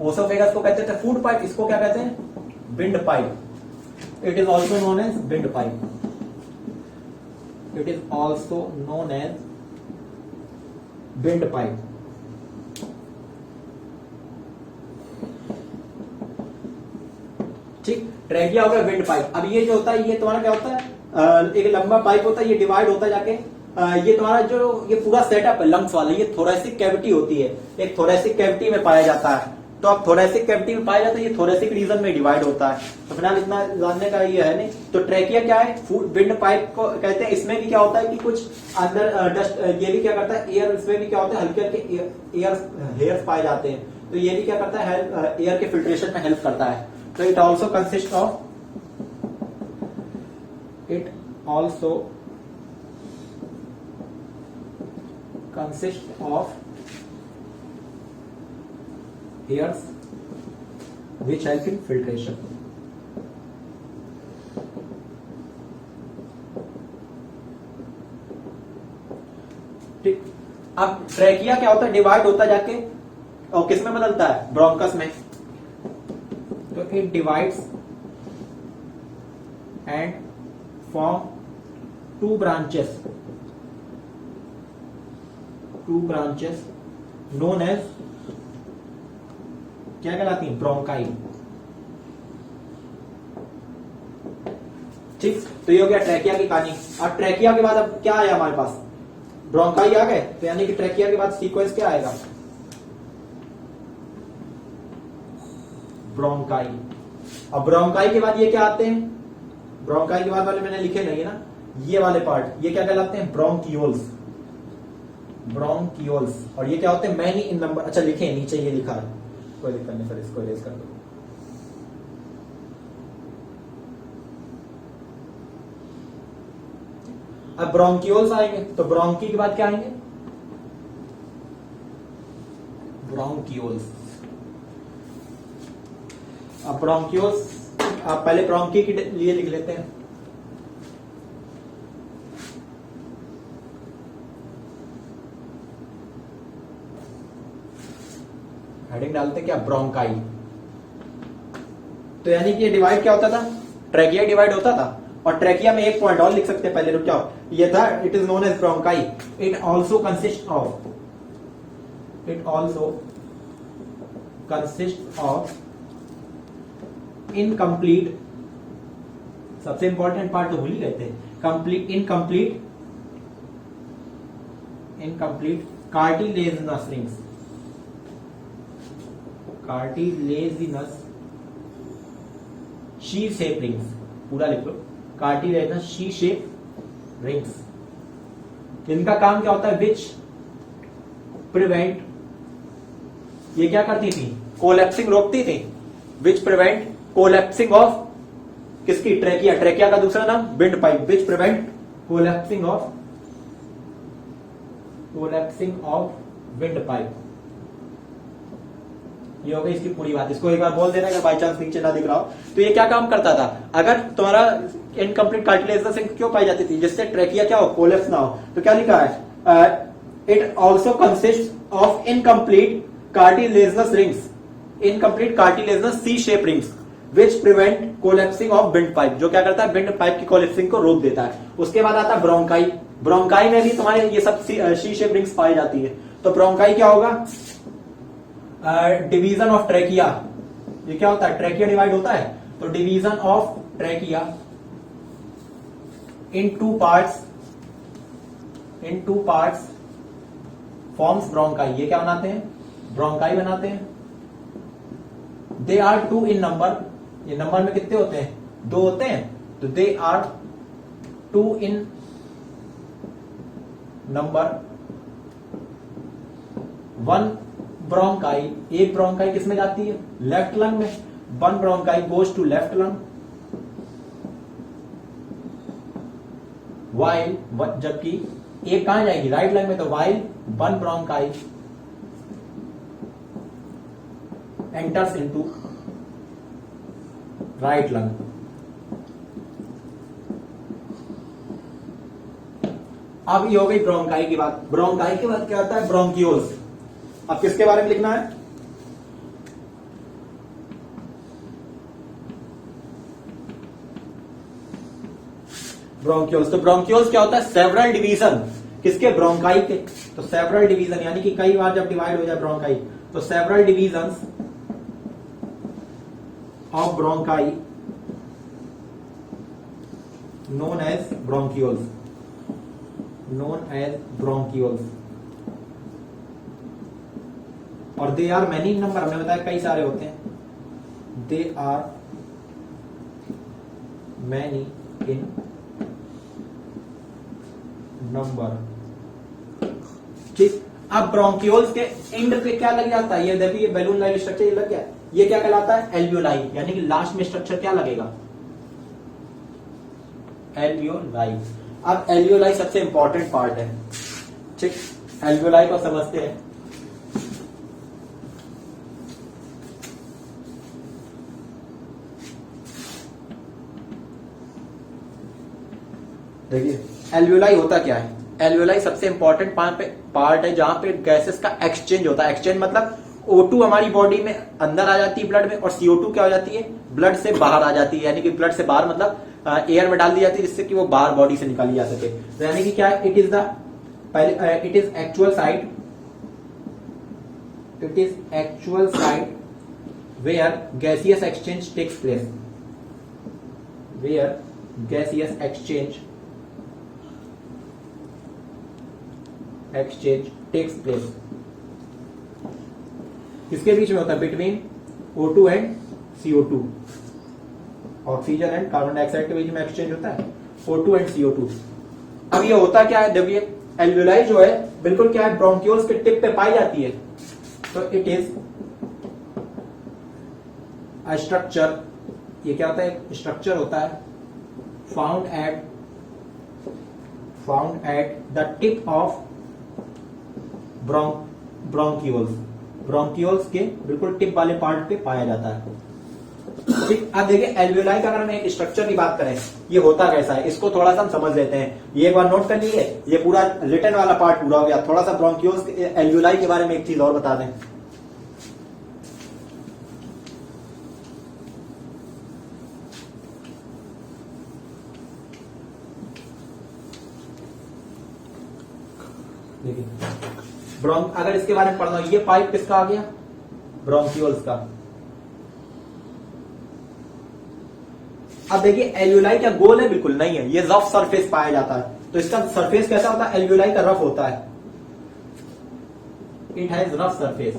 ओसोफेगस को कहते थे फूड पाइप। इसको क्या कहते हैं? Windpipe. It is also known as windpipe. It is also known as windpipe. ठीक, ट्रैकिया हो गया विंड पाइप। अब ये जो होता है, ये तुम्हारा क्या होता है? एक लंबा पाइप होता है, ये डिवाइड होता है जाके। ये तुम्हारा जो ये पूरा सेटअप है लंग्स वाला, ये थोरेसिक कैविटी होती है। एक थोरेसिक कैविटी में पाया जाता है। तो अब थोरेसिक कैविटी में पाया जाता है, ये थोरेसिक रीजन में डिवाइड होता है। तो फिलहाल इतना जानने का ये है नहीं। तो ट्रैकिया क्या है? विंड पाइप को कहते हैं। इसमें भी क्या होता है कि कुछ अंदर डस्ट, ये भी क्या करता है? एयर। इसमें भी क्या होता है? हल्के हल्के हेयर्स पाए जाते हैं। तो ये भी क्या करता है? एयर के फिल्ट्रेशन में हेल्प करता है। तो it also consist of hairs which help in filtration. ठीक, अब ट्रैकिया क्या होता है? डिवाइड होता जाके और किस में बदलता है? ब्रोंकस में। तो it divides and form two branches known as क्या कहलाती है? ब्रोंकाई। ठीक, तो ये हो गया ट्रैकिया की कहानी। अब ट्रैकिया के बाद अब क्या आया हमारे पास, ब्रोंकाई आ गए, तो यानी कि ट्रैकिया के बाद सीक्वेंस क्या आएगा, ब्रोंकाई। अब ब्रोंकाई के बाद ये क्या आते हैं, ब्रोंकाई के बाद वाले मैंने लिखे नहीं है ना, ये वाले पार्ट ये क्या कहलाते हैं, ब्रोंकियोल्स, ब्रोंकियोल्स। और ये क्या होते हैं, मैनी इन नंबर, अच्छा लिखे नीचे ये लिखा है, कोई दिक्कत नहीं सर, इसको इरेज कर दो। अब ब्रोंकियोल्स आएंगे, तो ब्रोंकी के बाद क्या आएंगे, ब्रोंकियोल्स। अब ब्रोंकियोल्स, आप पहले ब्रोंकी के लिए लिख लेते हैं, हेडिंग डालते क्या, ब्रोंकाई। तो यानी कि ये डिवाइड क्या होता था, ट्रैकिया डिवाइड होता था, और ट्रैकिया में एक पॉइंट और लिख सकते हैं पहले, रुक जाओ, ये था it is known as bronchi. It also consist of incomplete, सबसे इंपॉर्टेंट पार्ट तो भूल ही गए थे, complete incomplete cartilaginous rings, cartilaginous C shape rings, पूरा लिख लो, कार्टिलेजिनस शी शेप रिंग्स। इनका काम क्या होता है, विच प्रिवेंट, ये क्या करती थी, कोलैप्सिंग रोकती थी, विच प्रिवेंट कोलैप्सिंग ऑफ किसकी, ट्रैकिया, ट्रैकिया का दूसरा नाम wind pipe, which prevent collapsing of wind pipe. ये हो गई इसकी पूरी बात, इसको एक बार बोल देना अगर बाई चांस नीचे ना दिख रहा हो। तो ये क्या काम करता था, अगर तुम्हारा इनकम्प्लीट कार्टिलेजिनस रिंग क्यों पाई जाती थी, जिससे ट्रैकिया क्या हो, कोलैप्स ना हो, तो क्या लिखा है, it also consist of incomplete cartilaginous rings, incomplete cartilaginous C shape rings which prevent collapsing of windpipe, जो क्या करता है, विंड पाइप की कोलैप्सिंग को रोक देता है। उसके बाद आता है ब्रोंकाई, ब्रोंकाई में भी तुम्हारे ये सब सी शेप रिंग्स पाई जाती है। तो ब्रोंकाई क्या होगा, डिवीजन ऑफ ट्रैकिया, ये क्या होता है, ट्रैकिया डिवाइड होता है, तो division of trachea in two parts forms bronchi, ये क्या बनाते हैं, ब्रोंकाई बनाते हैं। They are two in number, ये नंबर में कितने होते हैं, दो होते हैं, तो they are two in number. One bronchi, एक ब्रोंकाई किसमें जाती है, लेफ्ट लंग में, one bronchi goes to left lung, while, जबकि एक कहां जाएगी, राइट लंग में, तो while one bronchi enters into right lung. अब ये हो गई ब्रोंकाई की बात। ब्रोंकाई के बाद क्या होता है, ब्रोंकियोल्स। अब किसके बारे में लिखना है, ब्रोंकियोल्स। तो ब्रोंकियोल्स क्या होता है, सेवरल डिवीजन किसके, ब्रोंकाई के। तो सेवरल डिवीजन यानी कि कई बार जब डिवाइड हो जाए ब्रोंकाई, तो several divisions of bronchi known as bronchioles, और they are many in number, हमने बताया कई सारे होते हैं, they are many in number. ठीक, अब ब्रोंकियोल्स के एंड पे क्या लग जाता है, ये देखिए ये बैलून लाइक स्ट्रक्चर ये लग गया, ये क्या कहलाता है, एल्वियोलाई, यानी कि लास्ट में स्ट्रक्चर क्या लगेगा, एल्वियोलाई। अब एल्वियोलाई सबसे इंपॉर्टेंट पार्ट है, ठीक, एल्वियोलाई को समझते हैं। देखिए एल्वियोलाई होता क्या है, एल्वियोलाई सबसे इंपॉर्टेंट पार्ट है जहां पे गैसेस का एक्सचेंज होता है। एक्सचेंज मतलब O2 हमारी बॉडी में अंदर आ जाती है ब्लड में, और CO2 क्या हो जाती है, ब्लड से बाहर आ जाती है, यानी कि ब्लड से बाहर मतलब एयर में डाल दी जाती है, जिससे कि वो बाहर बॉडी से निकाली जा सके। तो यानी कि क्या है, it is actual site where gaseous exchange takes place, where gaseous exchange takes place. किसके बीच में होता है? Between O2 and CO2, oxygen and carbon dioxide के बीच में एक्सचेंज होता है O2 एंड CO2। अब ये होता क्या है? जब ये एल्वेलाई जो है बिल्कुल क्या है, ब्रोंक्यूल्स के टिप पे पाई जाती है, तो इट इज अ स्ट्रक्चर। ये क्या होता है? स्ट्रक्चर होता है found at the tip of bronchioles के बिल्कुल टिप वाले पार्ट पे पाया जाता है। ठीक, अब देखिए एल्वेलाई का अगर हम एक स्ट्रक्चर की बात करें, ये होता कैसा है, इसको थोड़ा सा हम समझ लेते हैं। ये एक बार नोट कर लीजिए, ये पूरा रिटन वाला पार्ट पूरा हो गया। थोड़ा सा ब्रोंक्यूल्स एल्वेलाई के बारे में एक चीज और बता दें। देखिए अगर इसके बारे में पढ़ना, ये पाइप किसका आ गया? ब्रोंक्यूल्स का। अब देखिए एल्वेलाई का गोल है? बिल्कुल नहीं है, ये रफ सरफेस पाया जाता है। तो इसका सरफेस कैसा होता है? एल्वेलाई का रफ होता है, it has rough surface,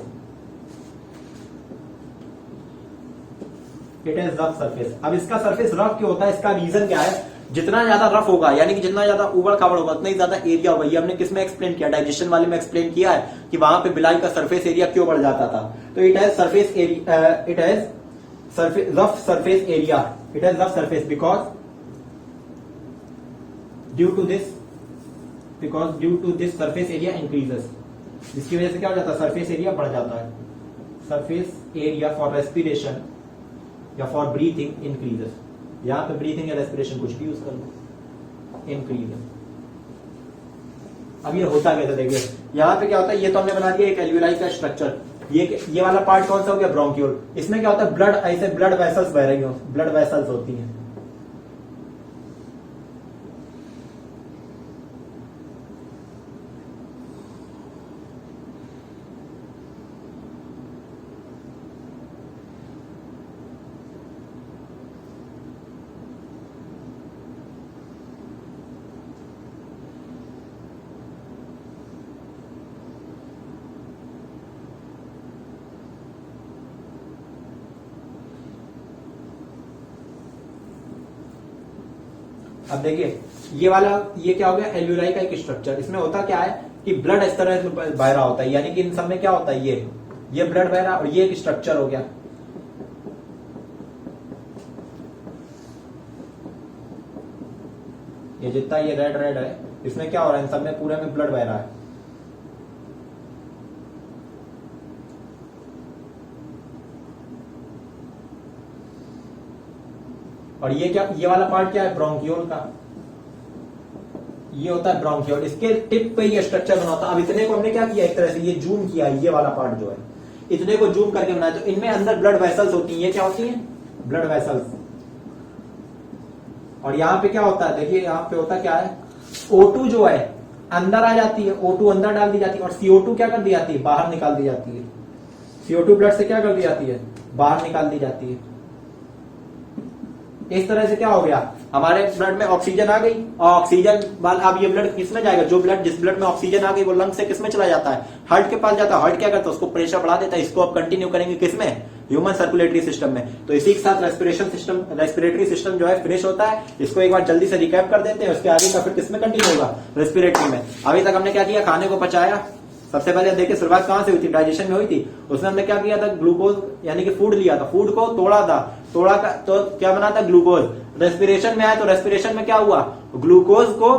it has rough surface. अब इसका सरफेस रफ क्यों होता है? इसका रीजन क्या है? जितना ज्यादा रफ होगा, यानी कि जितना ज्यादा उबड़ खाबड़ होगा, उतना ही ज्यादा एरिया होगा। ये हमने किसमें एक्सप्लेन किया? डाइजेशन वाले में एक्सप्लेन किया है कि वहां पे बिलाई का सरफेस एरिया क्यों बढ़ जाता था। तो it has surface area, it has rough surface area, it has rough surface because due to this surface area increases. जिसकी वजह से क्या हो जाता है? सरफेस एरिया बढ़ जाता है। सरफेस एरिया फॉर रेस्पिरेशन या फॉर ब्रीथिंग इंक्रीजेस। यहां पे ब्रीथिंग या रेस्पिरेशन कुछ भी यूज कर लो, इंक्रीज। अब ये होता क्या था? देखिए यहां पे क्या होता है, ये तो हमने बना दिया एक एल्वेलाई का स्ट्रक्चर। ये वाला पार्ट कौन सा हो गया? ब्रोंक्यूल। इसमें क्या होता है? ब्लड, ऐसे ब्लड वेसल्स बह रही हो, ब्लड वेसल्स होती हैं। अब देखिए ये क्या हो गया? एल्वेलाई का एक स्ट्रक्चर। इसमें होता क्या है कि ब्लड इस तरह से बह रहा होता है, यानी कि इन सब में क्या होता है? ये ब्लड बह रहा और ये एक स्ट्रक्चर हो गया। ये जितना ये रेड है, इसमें क्या हो रहा है? इन सब में पूरे में ब्लड बह रहा है। और ये वाला पार्ट क्या है? ब्रोंक्यूल का। ये होता है ब्रोंक्यूल, इसके टिप पे ये स्ट्रक्चर बना होता है। अब इतने को हमने क्या किया? एक तरह से ये जूम किया, ये वाला पार्ट जो है, इतने को जूम करके बनाया। तो इनमें अंदर ब्लड वेसल्स होती हैं। ये क्या होती हैं? Blood vessels. और यहां पे क्या होता है? देखिए यहां पे होता क्या है? O2 जो है अंदर आ जाती है, O2 अंदर डाल दी जाती है, और CO2 क्या कर दी जाती है? बाहर निकाल दी जाती है। CO2 ब्लड से क्या कर दी जाती है? बाहर निकाल दी जाती है। इस तरह से क्या हो गया? हमारे ब्लड में ऑक्सीजन आ गई, और ऑक्सीजन अब ये ब्लड किसमें जाएगा? जिस ब्लड में ऑक्सीजन आ गई वो लंग से किसमें चला जाता है? हार्ट के पास जाता है। हार्ट क्या करता है? उसको प्रेशर बढ़ा देता है। इसको अब कंटिन्यू करेंगे किसमें? ह्यूमन सर्कुलेटरी सिस्टम में। तो इसी के साथ रेस्पिरेटरी सिस्टम जो है फिनिश होता है। इसको एक बार जल्दी से रिकैप कर देते हैं, उसके आगे का फिर किसमें कंटिन्यू होगा? रेस्पिरेटरी में। अभी तक हमने क्या किया? खाने को पचाया। सबसे पहले देखिए शुरुआत कहां से हुई थी? डाइजेशन में हुई थी। उसमें हमने क्या किया था? ग्लूकोज यानी कि फूड लिया था, फूड को तोड़ा था, तोड़ा का तो क्या बना था? ग्लूकोज। रेस्पिरेशन में आया तो रेस्पिरेशन में क्या हुआ? ग्लूकोज को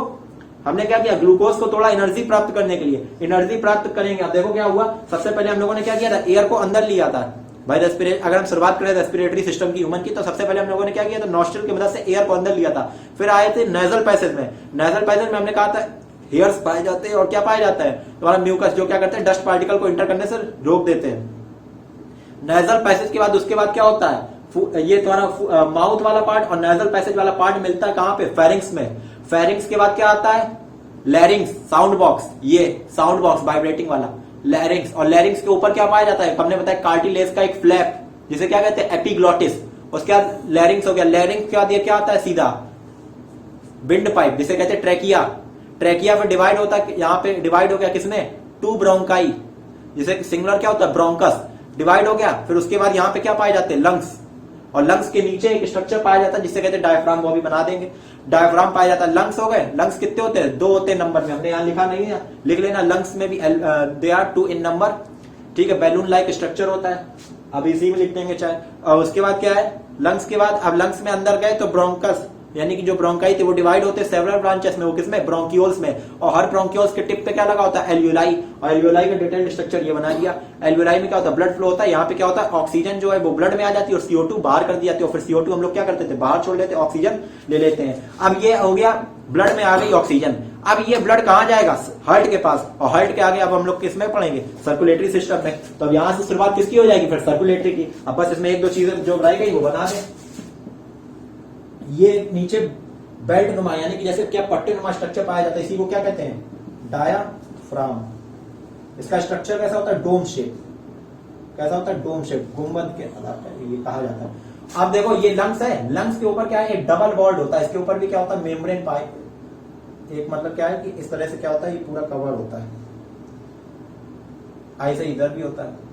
हमने क्या किया? ग्लूकोज को तोड़ा एनर्जी प्राप्त करने के लिए। एनर्जी प्राप्त करेंगे, अब देखो क्या हुआ? सबसे पहले हम लोगों ने क्या किया था? एयर को अंदर लिया था भाई। अगर हम शुरुआत करें रेस्पिरेटरी सिस्टम की ह्यूमन की, तो सबसे पहले हम लोगों ने क्या किया था? नॉस्ट्रिल की मदद से एयर को अंदर लिया था। फिर आए थे नेजल पैसेज में। नेजल पैसेज में हमने कहा था हेयर्स पाए जाते हैं, और क्या पाया जाता है? तुम्हारा म्यूकस, जो क्या करते हैं? डस्ट पार्टिकल को इंटर करने से रोक देते हैं। नेजल पैसेज के बाद उसके बाद क्या होता है? ये तुम्हारा माउथ वाला पार्ट और नेजल पैसेज वाला पार्ट मिलता है कहां पे? फेरिंग्स में। फेरिंग्स के बाद क्या आता है? लैरिंग्स, साउंड बॉक्स। ये साउंड बॉक्स वाइब्रेटिंग वाला लैरिंग्स। और लैरिंग्स के ऊपर क्या पाया जाता है? हमने बताया कार्टिलेज का एक फ्लैप, जिसे क्या कहते हैं? एपिग्लॉटिस। उसके बाद लैरिंग्स हो गया। लैरिंग्स के बाद ये क्या आता है? सीधा विंड पाइप जिसे कहते हैं ट्रैकिया, ट्रैकिया पे डिवाइड होता है, यहाँ पे डिवाइड हो गया किसमें, टू ब्रोंकाई, जिसे सिंगुलर क्या होता है ब्रोंकस, डिवाइड हो गया। फिर उसके बाद यहाँ पे क्या पाए जाते हैं, लंग्स, और लंग्स के नीचे एक स्ट्रक्चर पाया जाता है जिसे कहते हैं डायफ्राम, वो भी बना देंगे। डायफ्राम पाया जाता है, लंग्स हो गए, लंग्स कितने होते हैं, 2 होते हैं नंबर में, हमने यहाँ लिखा नहीं है, लिख लेना, लंग्स में भी दे आर 2 इन नंबर, ठीक है। बैलून लाइक स्ट्रक्चर होता है, अब इसी में लिख देंगे चाहे। और उसके बाद क्या है, लंग्स के बाद अब लंग्स में अंदर गए तो ब्रोंकस, यानी कि जो ब्रोंकाई थे वो डिवाइड होते हैं सेवरल ब्रांचेस में, वो किसमें, ब्रोंकियोल्स में, और हर ब्रोंकियोल्स के टिप पे क्या लगा होता है, एल्वियोलाई, और एल्वियोलाई का डिटेल्ड स्ट्रक्चर ये बना दिया। एल्वियोलाई में क्या होता है, ब्लड फ्लो होता है, यहाँ पे क्या होता है, ऑक्सीजन जो है वो ब्लड में आ जाती है और CO2 बाहर कर दी जाती है, और फिर CO2 हम लोग क्या करते थे, बाहर छोड़ लेते, ऑक्सीजन ले लेते हैं। अब ये हो गया, ब्लड में आ गई ऑक्सीजन, अब ये ब्लड कहाँ जाएगा, हार्ट के पास, और हार्ट के आगे अब हम लोग किसमें पढ़ेंगे, सर्कुलेटरी सिस्टम में। तो अब यहाँ से शुरुआत किसकी हो जाएगी, फिर सर्कुलेटरी की। अब बस इसमें 1-2 चीजें जो बनाई गई वो बना दें। ये नीचे बेल्ट नुमा, यानी कि जैसे क्या पट्टे नुमा स्ट्रक्चर पाया जाता है, इसी को क्या कहते हैं, डायाफ्राम। इसका स्ट्रक्चर कैसा होता है, डोम शेप, कैसा होता है, डोम शेप, गुंबद के आधार पर ये कहा जाता है। अब देखो ये लंग्स है, लंग्स के ऊपर क्या है, एक डबल वॉल्ड होता है, इसके ऊपर भी क्या होता है, मेम्ब्रेन पाइप, एक मतलब क्या है कि इस तरह से क्या होता है, ये पूरा कवर होता है, ऐसे इधर भी होता है।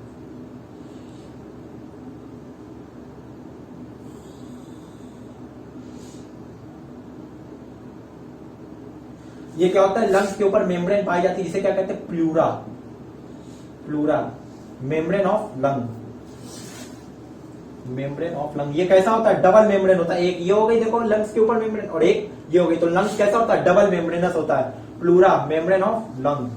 ये क्या होता है, लंग्स के ऊपर मेम्ब्रेन पाई जाती है जिसे क्या कहते हैं, pleura, pleura, membrane of lung, membrane of lung. ये कैसा होता है, डबल मेम्ब्रेन होता है, एक ये हो गई देखो लंग्स के ऊपर मेम्ब्रेन, और एक ये हो गई, तो लंग्स कैसा होता है, डबल मेम्ब्रेनस होता है, प्लूरा, मेम्ब्रेन ऑफ लंग।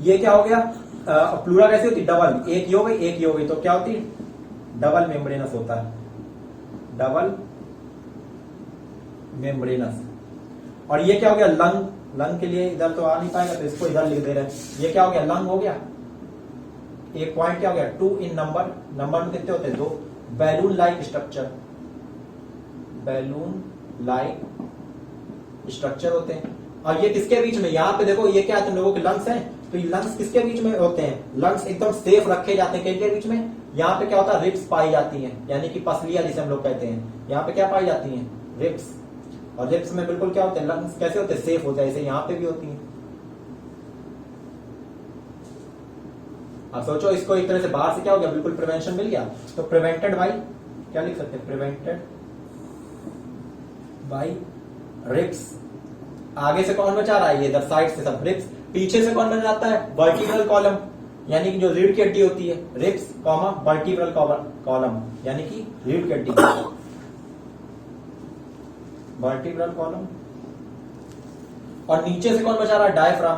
ये क्या हो गया, प्लूरा कैसी होती है, डबल, एक ये हो गई, एक ये हो गई, तो क्या होती है, डबल मेम्ब्रेनस होता है, डबल मेम्ब्रेनस। और ये क्या हो गया, लंग, लंग के लिए इधर तो आ नहीं पाएगा तो इसको इधर लिख दे रहे हैं। ये क्या हो गया, लंग हो गया, एक पॉइंट क्या हो गया, 2 इन नंबर, नंबर में कितने होते हैं, 2। Balloon like structure, balloon like structure होते हैं। और ये किसके बीच में, यहाँ पे देखो ये क्या है, तुम लोगों के लंग्स हैं, तो ये लंग्स किसके बीच में होते हैं, लंग्स एकदम सेफ रखे जाते हैं, किसके बीच में, यहाँ पे क्या होता है, रिब्स पाई जाती हैं, यानी कि पसलियां जिसे हम लोग कहते हैं, यहाँ पे क्या पाई जाती हैं, रिब्स। और रिब्स में बिल्कुल क्या होते हैं, लंग्स कैसे होते हैं, सेफ होते हैं, जैसे यहाँ पे भी होती हैं। अब सोचो इसको एक तरह से बाहर से क्या हो गया, बिल्कुल प्रिवेंशन मिल गया। तो प्रिवेंटेड बाई, क्या लिख सकते हैं, प्रिवेंटेड बाई रिब्स। आगे से कौन बचा रहा है, ये इधर साइड से सब रिब्स, पीछे से कौन बन जाता है, वर्टिब्रल कॉलम, यानी कि जो रीढ़ की हड्डी होती है, रिब्स कॉमा वर्टिब्रल कॉलम, यानी कि रीढ़ की हड्डी, वर्टिब्रल कॉलम। और नीचे से कौन बचा रहा है, डायफ्राम,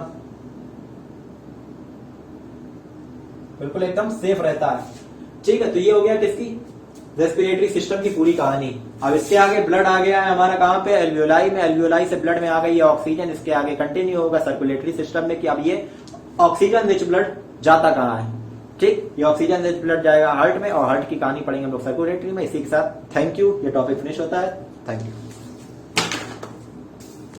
बिल्कुल एकदम सेफ रहता है, ठीक है। तो ये हो गया किसकी, रेस्पिरेटरी सिस्टम की पूरी कहानी। अब इसके आगे ब्लड आ गया है हमारा कहां पे, एल्वियोलाई में, एल्वियोलाई से ब्लड में आ गई है ऑक्सीजन, इसके आगे कंटिन्यू होगा सर्कुलेटरी सिस्टम में कि अब ये ऑक्सीजन रिच ब्लड जाता कहां है, ठीक। ये ऑक्सीजन रिच ब्लड जाएगा हार्ट में, और हार्ट की कहानी पढ़ेंगे हम लोग सर्कुलेटरी में। इसी के साथ थैंक यू, ये टॉपिक फिनिश होता है, थैंक यू।